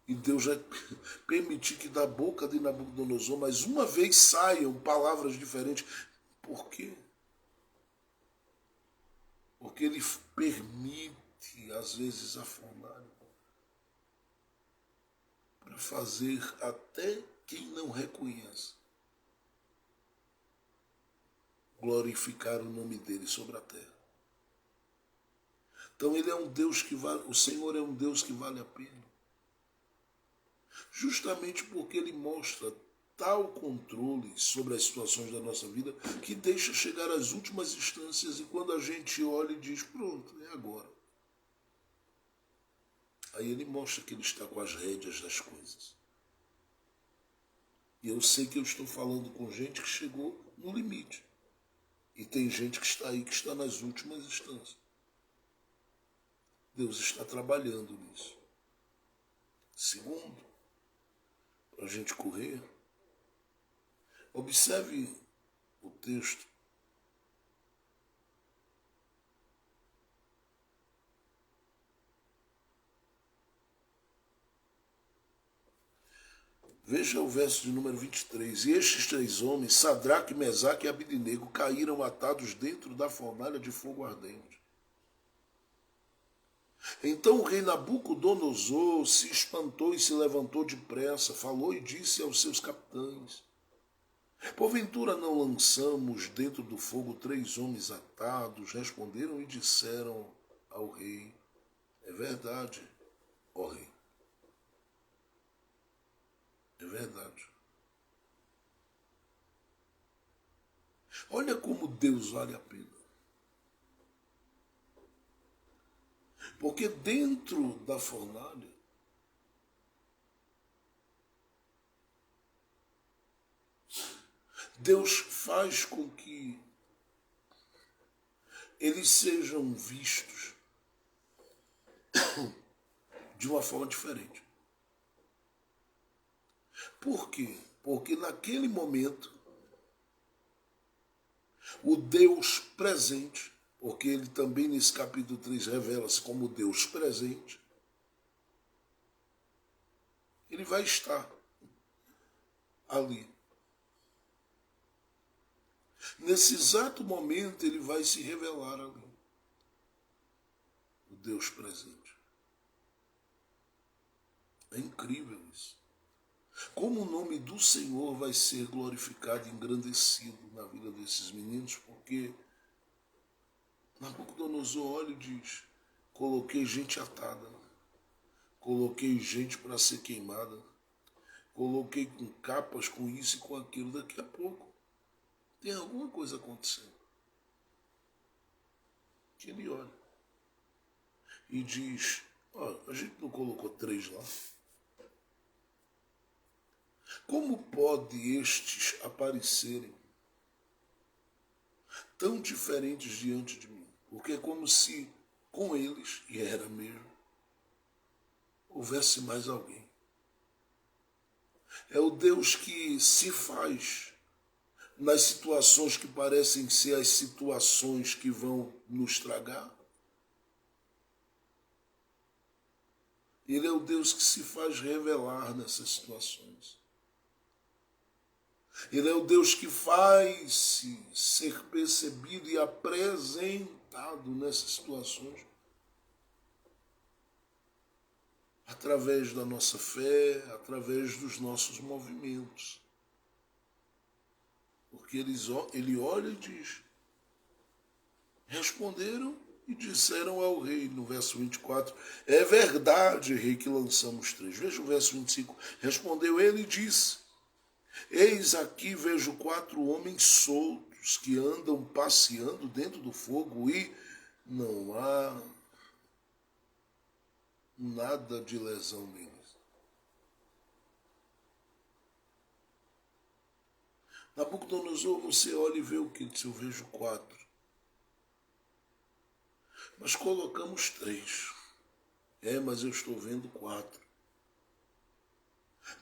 E Deus vai permitir que da boca de Nabucodonosor mais uma vez saiam palavras diferentes. Por quê? Porque ele permite, às vezes, a fornalha para fazer até quem não reconhece glorificar o nome dele sobre a terra. Então ele é um Deus que vale, o Senhor é um Deus que vale a pena. Justamente porque ele mostra tal controle sobre as situações da nossa vida que deixa chegar às últimas instâncias e quando a gente olha e diz, pronto, é agora. Aí ele mostra que ele está com as rédeas das coisas. E eu sei que eu estou falando com gente que chegou no limite. E tem gente que está aí, que está nas últimas instâncias. Deus está trabalhando nisso. Segundo, para a gente correr, observe o texto. Veja o verso de número 23. E estes três homens, Sadraque, Mesaque e Abidnego, caíram atados dentro da fornalha de fogo ardente. Então o rei Nabucodonosor se espantou e se levantou depressa, falou e disse aos seus capitães, porventura não lançamos dentro do fogo três homens atados? Responderam e disseram ao rei, é verdade, ó rei. É verdade. Olha como Deus vale a pena. Porque dentro da fornalha, Deus faz com que eles sejam vistos de uma forma diferente. Por quê? Porque naquele momento, o Deus presente, porque ele também nesse capítulo 3 revela-se como Deus presente, ele vai estar ali. Nesse exato momento ele vai se revelar ali. O Deus presente. É incrível isso. Como o nome do Senhor vai ser glorificado e engrandecido na vida desses meninos, porque Nabucodonosor olha e diz, coloquei gente atada, coloquei gente para ser queimada, coloquei com capas, com isso e com aquilo, daqui a pouco tem alguma coisa acontecendo. Que ele olha e diz, a gente não colocou três lá? Como pode estes aparecerem tão diferentes diante de mim? Porque é como se com eles, e era mesmo, houvesse mais alguém. É o Deus que se faz nas situações que parecem ser as situações que vão nos tragar. Ele é o Deus que se faz revelar nessas situações. Ele é o Deus que faz-se ser percebido e apresentado nessas situações através da nossa fé, através dos nossos movimentos. Porque ele olha e diz, responderam e disseram ao rei, no verso 24, é verdade, rei, que lançamos três. Veja o verso 25, respondeu ele e disse, eis aqui vejo 4 homens soltos que andam passeando dentro do fogo e não há nada de lesão neles. Nabucodonosor, você olha e vê o que? Ele disse, eu vejo 4. Mas colocamos 3. Mas eu estou vendo 4.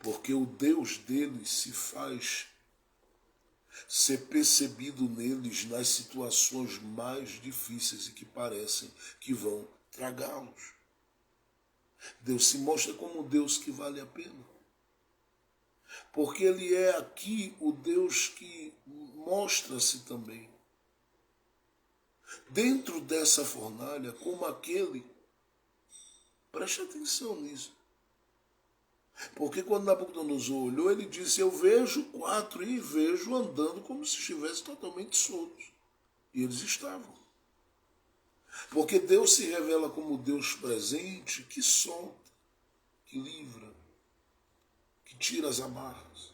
Porque o Deus deles se faz ser percebido neles nas situações mais difíceis e que parecem que vão tragá-los. Deus se mostra como um Deus que vale a pena. Porque Ele é aqui o Deus que mostra-se também dentro dessa fornalha como aquele. Preste atenção nisso. Porque quando Nabucodonosor olhou, ele disse: eu vejo 4 e vejo andando como se estivessem totalmente soltos. E eles estavam. Porque Deus se revela como Deus presente, que solta, que livra, que tira as amarras,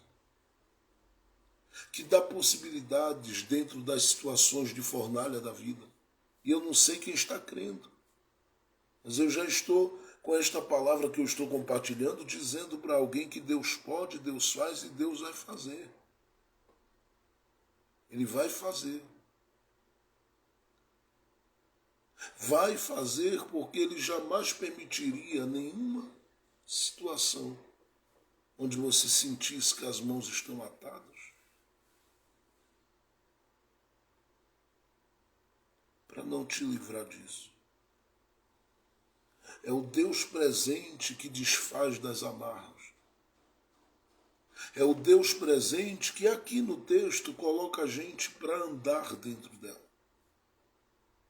que dá possibilidades dentro das situações de fornalha da vida. E eu não sei quem está crendo, mas eu já estou com esta palavra que eu estou compartilhando, dizendo para alguém que Deus pode, Deus faz e Deus vai fazer. Ele vai fazer. Vai fazer porque ele jamais permitiria nenhuma situação onde você sentisse que as mãos estão atadas. Para não te livrar disso. É o Deus presente que desfaz das amarras. É o Deus presente que aqui no texto coloca a gente para andar dentro dela.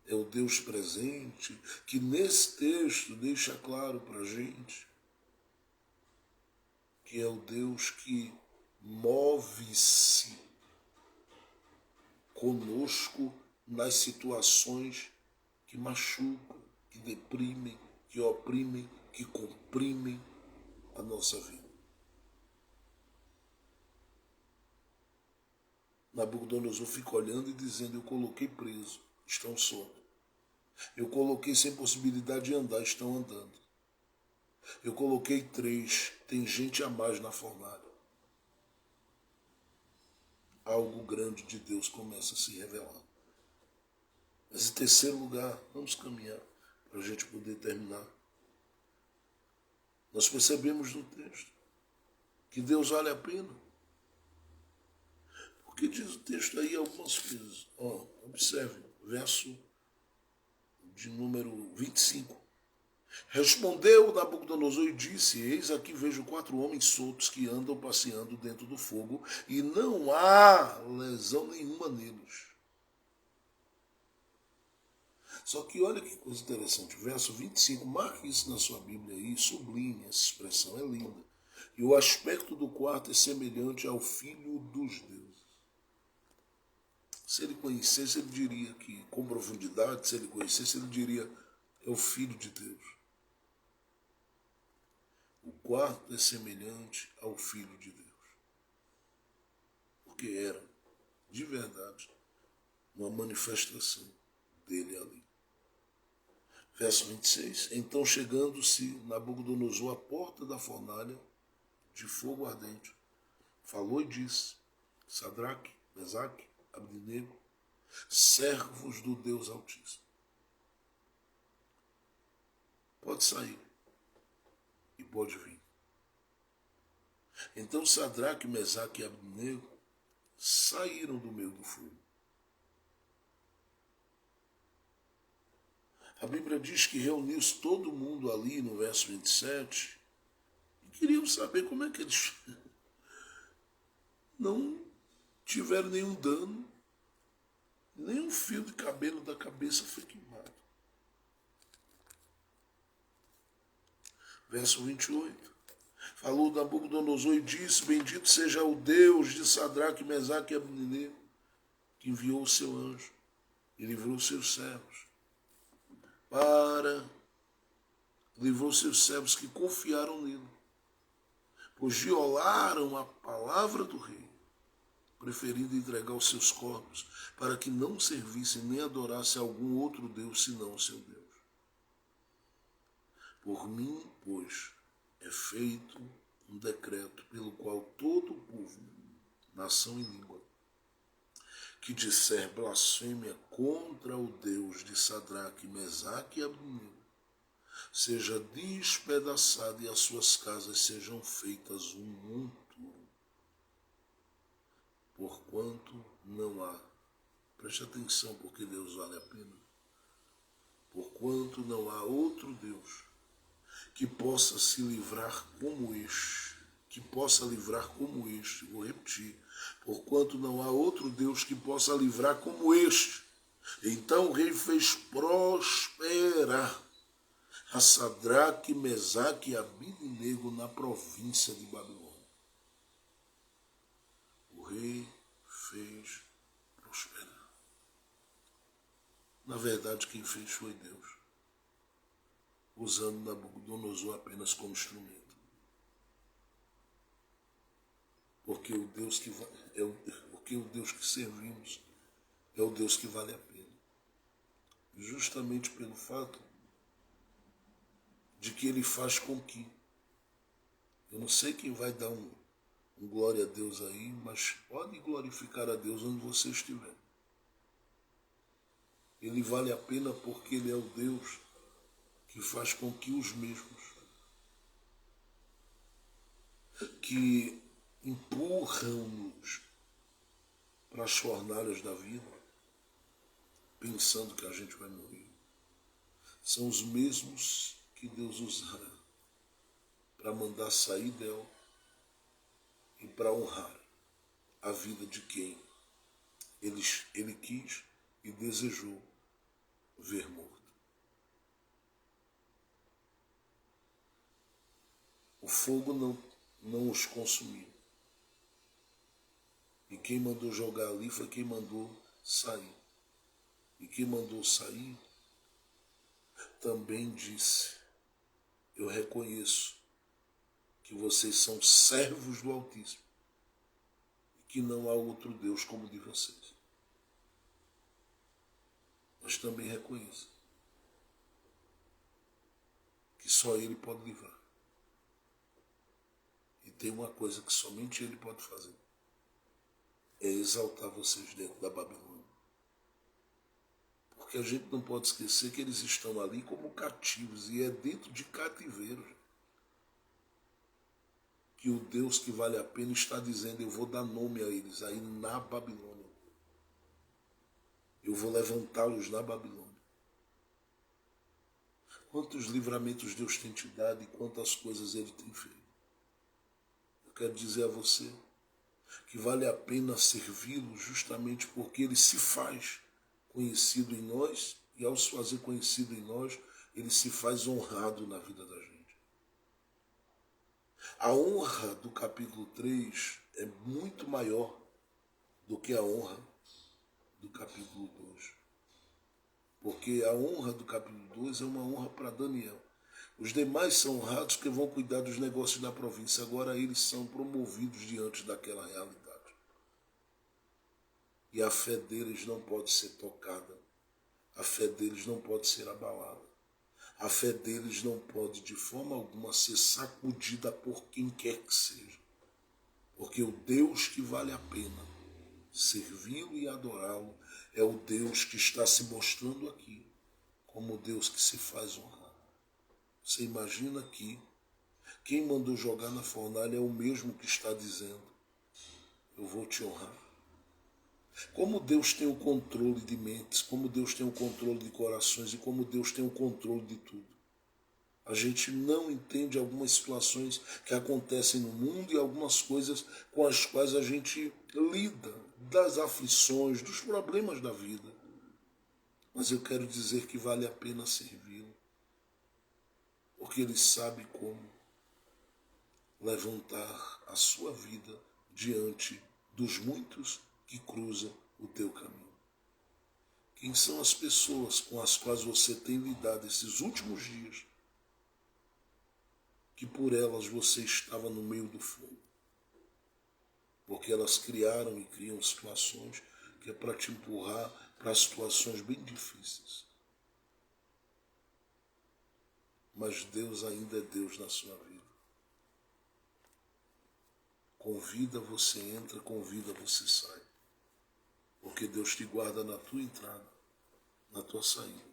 É o Deus presente que nesse texto deixa claro para a gente que é o Deus que move-se conosco nas situações que machucam, que deprimem, que oprimem, que comprimem a nossa vida. Nabucodonosor fica olhando e dizendo: eu coloquei preso, estão soltos. Eu coloquei sem possibilidade de andar, estão andando. Eu coloquei 3, tem gente a mais na fornalha. Algo grande de Deus começa a se revelar. Mas em terceiro lugar, vamos caminhar para a gente poder terminar. Nós percebemos no texto que Deus vale a pena. Porque diz o texto aí algumas coisas. Observe, verso de número 25. Respondeu Nabucodonosor e disse: eis aqui vejo 4 homens soltos que andam passeando dentro do fogo e não há lesão nenhuma neles. Só que olha que coisa interessante, verso 25, marque isso na sua Bíblia aí, sublinhe essa expressão, é linda. E o aspecto do quarto é semelhante ao Filho dos deuses. Se ele conhecesse, ele diria que, com profundidade, se ele conhecesse, ele diria: é o Filho de Deus. O quarto é semelhante ao Filho de Deus. Porque era, de verdade, uma manifestação dele ali. Verso 26. Então, chegando-se Nabucodonosor à porta da fornalha de fogo ardente, falou e disse: Sadraque, Mesaque, Abdenego, servos do Deus Altíssimo, pode sair e pode vir. Então Sadraque, Mesaque e Abdenego saíram do meio do fogo. A Bíblia diz que reuniu-se todo mundo ali no verso 27 e queriam saber como é que eles não tiveram nenhum dano, nenhum fio de cabelo da cabeça foi queimado. Verso 28. Falou Nabucodonosor e disse: bendito seja o Deus de Sadraque, Mesaque e Abdenego, que enviou o seu anjo e livrou seus servos livrou seus servos que confiaram nele, pois violaram a palavra do rei, preferindo entregar os seus corpos, para que não servissem nem adorassem algum outro Deus senão o seu Deus. Por mim, pois, é feito um decreto pelo qual todo o povo, nação e língua, que disser blasfêmia contra o Deus de Sadraque, Mesaque e Abdenego, seja despedaçado e as suas casas sejam feitas um monturo. Porquanto não há, preste atenção porque Deus vale a pena, porquanto não há outro Deus que possa se livrar como este, que possa livrar como este. Vou repetir, porquanto não há outro Deus que possa livrar como este. Então o rei fez prosperar a Sadraque, Mesaque e Abidnego na província de Babilônia. O rei fez prosperar. Na verdade, quem fez foi Deus, usando Nabucodonosor apenas como instrumento. Porque o Deus que servimos é o Deus que vale a pena. Justamente pelo fato de que ele faz com que, eu não sei quem vai dar um glória a Deus aí, mas pode glorificar a Deus onde você estiver. Ele vale a pena porque ele é o Deus que faz com que os mesmos que empurram-nos para as fornalhas da vida, pensando que a gente vai morrer, são os mesmos que Deus usará para mandar sair dela e para honrar a vida de quem ele quis e desejou ver morto. O fogo não os consumiu. E quem mandou jogar ali foi quem mandou sair. E quem mandou sair também disse: eu reconheço que vocês são servos do Altíssimo e que não há outro Deus como o de vocês. Mas também reconheço que só Ele pode livrar. E tem uma coisa que somente Ele pode fazer: é exaltar vocês dentro da Babilônia. Porque a gente não pode esquecer que eles estão ali como cativos, e é dentro de cativeiro que o Deus que vale a pena está dizendo: eu vou dar nome a eles aí na Babilônia. Eu vou levantá-los na Babilônia. Quantos livramentos Deus tem te dado e quantas coisas Ele tem feito. Eu quero dizer a você que vale a pena servi-lo justamente porque Ele se faz conhecido em nós, e ao se fazer conhecido em nós, Ele se faz honrado na vida da gente. A honra do capítulo 3 é muito maior do que a honra do capítulo 2. Porque a honra do capítulo 2 é uma honra para Daniel. Os demais são honrados que vão cuidar dos negócios da província. Agora eles são promovidos diante daquela realidade. E a fé deles não pode ser tocada. A fé deles não pode ser abalada. A fé deles não pode de forma alguma ser sacudida por quem quer que seja. Porque o Deus que vale a pena servi-lo e adorá-lo é o Deus que está se mostrando aqui como o Deus que se faz honrar. Você imagina que quem mandou jogar na fornalha é o mesmo que está dizendo: eu vou te honrar. Como Deus tem o controle de mentes, como Deus tem o controle de corações e como Deus tem o controle de tudo. A gente não entende algumas situações que acontecem no mundo e algumas coisas com as quais a gente lida, das aflições, dos problemas da vida. Mas eu quero dizer que vale a pena servi-lo, porque Ele sabe como levantar a sua vida diante dos muitos que cruzam o teu caminho. Quem são as pessoas com as quais você tem lidado esses últimos dias, que por elas você estava no meio do fogo? Porque elas criaram e criam situações que é para te empurrar para situações bem difíceis. Mas Deus ainda é Deus na sua vida. Convida, você entra, convida, você sai. Porque Deus te guarda na tua entrada, na tua saída.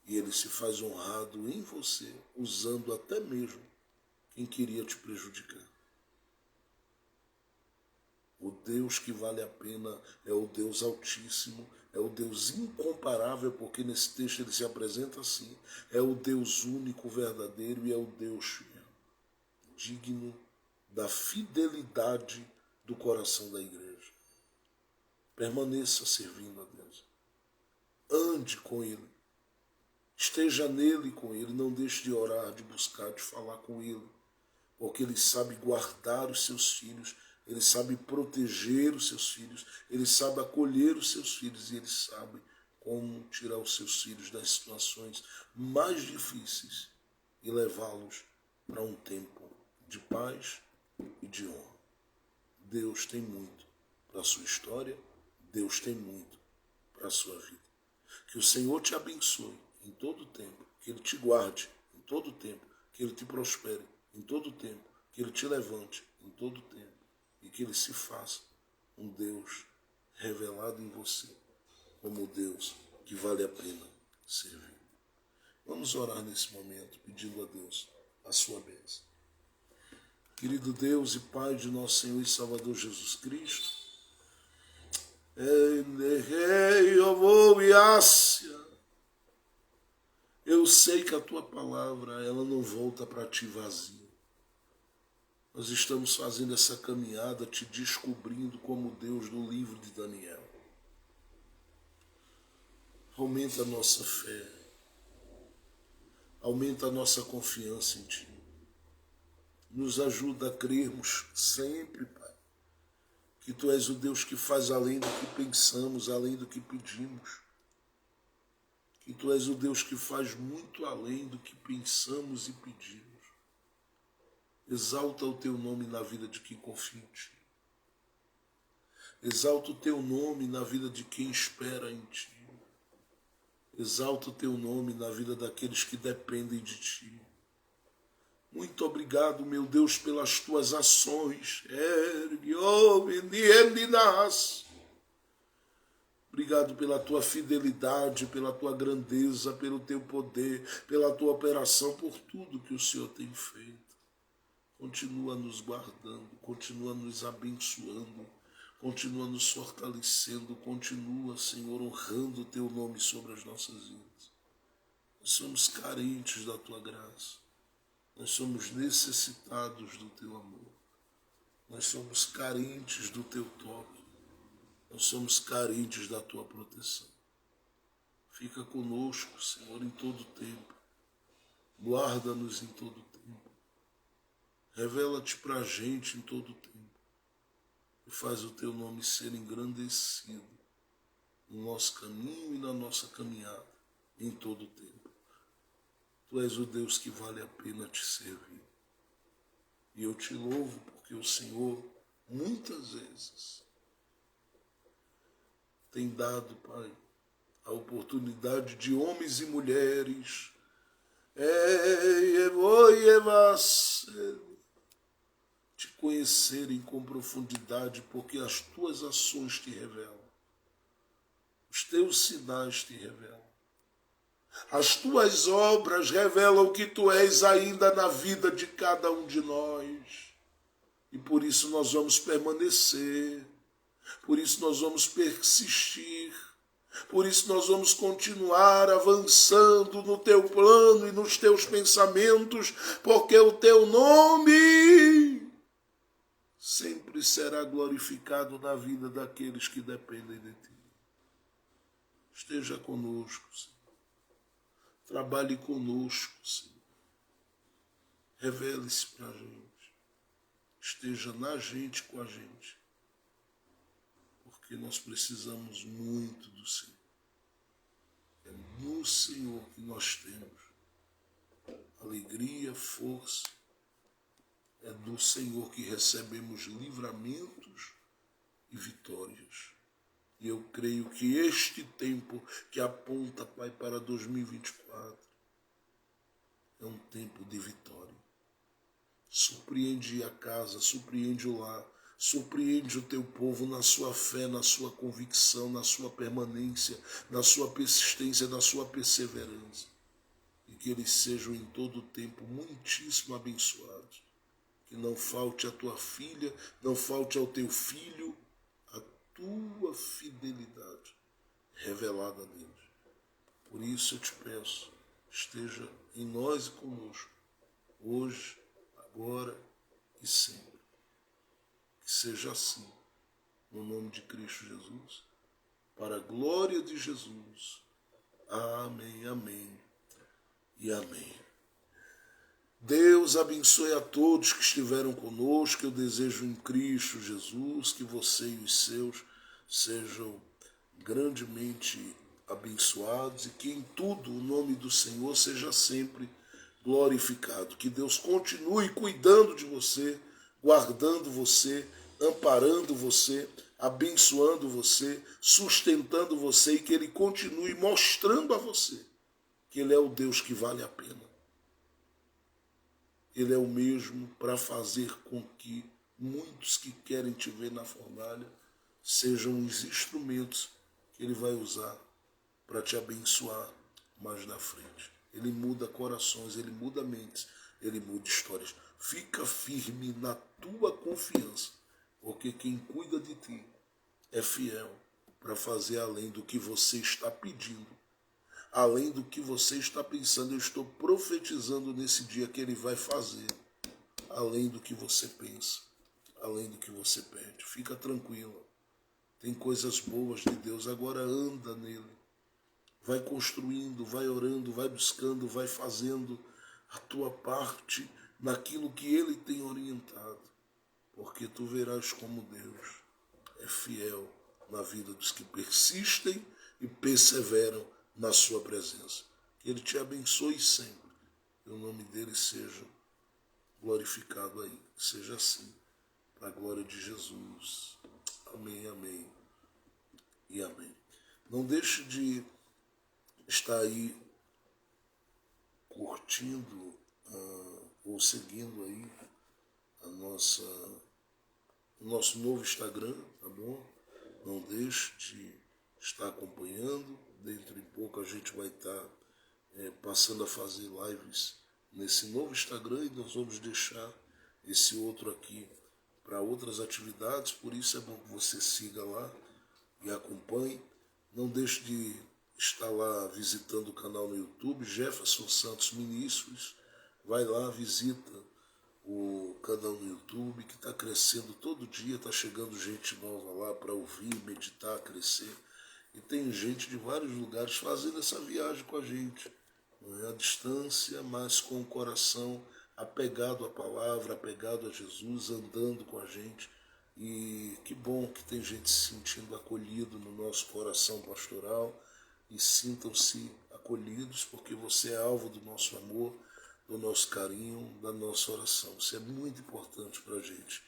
E Ele se faz honrado em você, usando até mesmo quem queria te prejudicar. O Deus que vale a pena é o Deus Altíssimo, é o Deus incomparável, porque nesse texto ele se apresenta assim. É o Deus único, verdadeiro, e é o Deus digno da fidelidade do coração da igreja. Permaneça servindo a Deus. Ande com Ele. Esteja nele com Ele. Não deixe de orar, de buscar, de falar com Ele. Porque Ele sabe guardar os seus filhos. Ele sabe proteger os seus filhos. Ele sabe acolher os seus filhos. E Ele sabe como tirar os seus filhos das situações mais difíceis e levá-los para um tempo de paz e de honra. Deus tem muito para a sua história. Deus tem muito para a sua vida. Que o Senhor te abençoe em todo o tempo, que Ele te guarde em todo o tempo, que Ele te prospere em todo o tempo, que Ele te levante em todo o tempo e que Ele se faça um Deus revelado em você como o Deus que vale a pena servir. Vamos orar nesse momento, pedindo a Deus a sua bênção. Querido Deus e Pai de nosso Senhor e Salvador Jesus Cristo, eu sei que a tua palavra ela não volta para ti vazia. Nós estamos fazendo essa caminhada te descobrindo como Deus no livro de Daniel. Aumenta a nossa fé, aumenta a nossa confiança em ti. Nos ajuda a crermos sempre, Pai, que Tu és o Deus que faz além do que pensamos, além do que pedimos. Que Tu és o Deus que faz muito além do que pensamos e pedimos. Exalta o Teu nome na vida de quem confia em Ti. Exalta o Teu nome na vida de quem espera em Ti. Exalta o Teu nome na vida daqueles que dependem de Ti. Muito obrigado, meu Deus, pelas Tuas ações. Obrigado pela Tua fidelidade, pela Tua grandeza, pelo Teu poder, pela Tua operação, por tudo que o Senhor tem feito. Continua nos guardando, continua nos abençoando, continua nos fortalecendo, continua, Senhor, honrando o Teu nome sobre as nossas vidas. Nós somos carentes da Tua graça. Nós somos necessitados do Teu amor. Nós somos carentes do Teu toque. Nós somos carentes da Tua proteção. Fica conosco, Senhor, em todo o tempo. Guarda-nos em todo o tempo. Revela-te para a gente em todo o tempo. E faz o Teu nome ser engrandecido no nosso caminho e na nossa caminhada em todo o tempo. Tu és o Deus que vale a pena te servir. E eu te louvo porque o Senhor, muitas vezes, tem dado, Pai, a oportunidade de homens e mulheres te conhecerem com profundidade, porque as Tuas ações te revelam. Os Teus sinais te revelam. As Tuas obras revelam que Tu és ainda na vida de cada um de nós. E por isso nós vamos permanecer. Por isso nós vamos persistir. Por isso nós vamos continuar avançando no Teu plano e nos Teus pensamentos, porque o Teu nome sempre será glorificado na vida daqueles que dependem de Ti. Esteja conosco, Senhor. Trabalhe conosco, Senhor. Revele-se para a gente. Esteja na gente, com a gente. Porque nós precisamos muito do Senhor. É no Senhor que nós temos alegria, força. É do Senhor que recebemos livramentos e vitórias. E eu creio que este tempo que aponta, Pai, para 2024 é um tempo de vitória. Surpreende a casa, surpreende o lar, surpreende o Teu povo na sua fé, na sua convicção, na sua permanência, na sua persistência, na sua perseverança. E que eles sejam em todo o tempo muitíssimo abençoados. que não falte à tua filha, não falte ao teu filho a tua fidelidade revelada a Deus. Por isso eu te peço, esteja em nós e conosco, hoje, agora e sempre. Que seja assim, no nome de Cristo Jesus, para a glória de Jesus. Amém, amém e amém. Deus abençoe a todos que estiveram conosco. Eu desejo em Cristo Jesus que você e os seus sejam grandemente abençoados e que em tudo o nome do Senhor seja sempre glorificado. Que Deus continue cuidando de você, guardando você, amparando você, abençoando você, sustentando você e que Ele continue mostrando a você que Ele é o Deus que vale a pena. Ele é o mesmo para fazer com que muitos que querem te ver na fornalha sejam os instrumentos que Ele vai usar para te abençoar mais na frente. Ele muda corações, Ele muda mentes, Ele muda histórias. Fica firme na tua confiança, porque quem cuida de ti é fiel para fazer além do que você está pedindo, além do que você está pensando. Eu estou profetizando nesse dia que Ele vai fazer além do que você pensa, além do que você pede. Fica tranquilo. Tem coisas boas de Deus, agora anda nele. Vai construindo, vai orando, vai buscando, vai fazendo a tua parte naquilo que Ele tem orientado. Porque tu verás como Deus é fiel na vida dos que persistem e perseveram na sua presença. Que Ele te abençoe sempre. Que o nome dele seja glorificado aí. Que seja assim, para a glória de Jesus. Amém, amém e amém. Não deixe de estar aí curtindo ou seguindo aí o nosso novo Instagram, tá bom? Não deixe de estar acompanhando. Dentro de pouco a gente vai estar passando a fazer lives nesse novo Instagram e nós vamos deixar esse outro aqui para outras atividades. Por isso é bom que você siga lá e acompanhe. Não deixe de estar lá visitando o canal no YouTube, Jefferson Santos Ministros. Vai lá, visita o canal no YouTube que está crescendo todo dia, está chegando gente nova lá para ouvir, meditar, crescer. E tem gente de vários lugares fazendo essa viagem com a gente. Não é à distância, mas com o coração apegado à palavra, apegado a Jesus, andando com a gente. E que bom que tem gente se sentindo acolhido no nosso coração pastoral. E sintam-se acolhidos, porque você é alvo do nosso amor, do nosso carinho, da nossa oração. Isso é muito importante para a gente.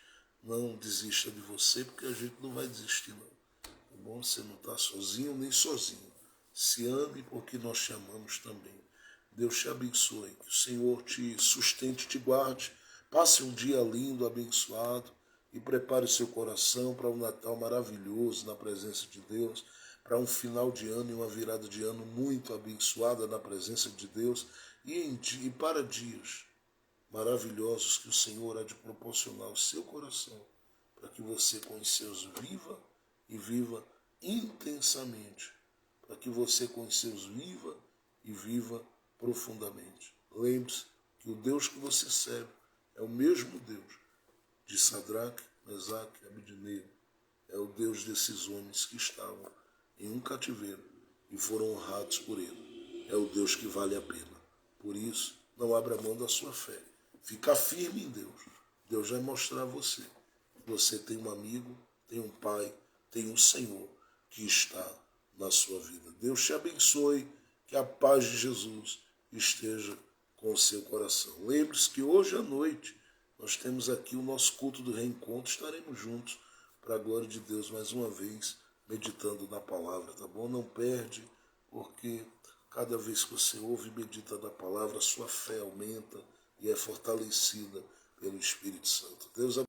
Não desista de você, porque a gente não vai desistir, não. Tá bom? Você não está sozinho nem sozinho. Se ame, porque nós te amamos também. Deus te abençoe, que o Senhor te sustente, te guarde. Passe um dia lindo, abençoado e prepare o seu coração para um Natal maravilhoso na presença de Deus, para um final de ano e uma virada de ano muito abençoada na presença de Deus e para dias maravilhosos que o Senhor há de proporcionar ao seu coração, para que você com os seus viva e viva intensamente, para que você com os seus viva e viva profundamente. Lembre-se que o Deus que você serve é o mesmo Deus de Sadraque, Mesaque e Abednego. É o Deus desses homens que estavam em um cativeiro e foram honrados por ele. É o Deus que vale a pena. Por isso, não abra mão da sua fé. Fica firme em Deus. Deus vai mostrar a você. Você tem um amigo, tem um pai, tem um Senhor que está na sua vida. Deus te abençoe, que a paz de Jesus esteja com o seu coração. Lembre-se que hoje à noite nós temos aqui o nosso culto do reencontro. Estaremos juntos para a glória de Deus mais uma vez, meditando na palavra, tá bom? Não perde, porque cada vez que você ouve e medita na palavra, a sua fé aumenta e é fortalecida pelo Espírito Santo. Deus abençoe.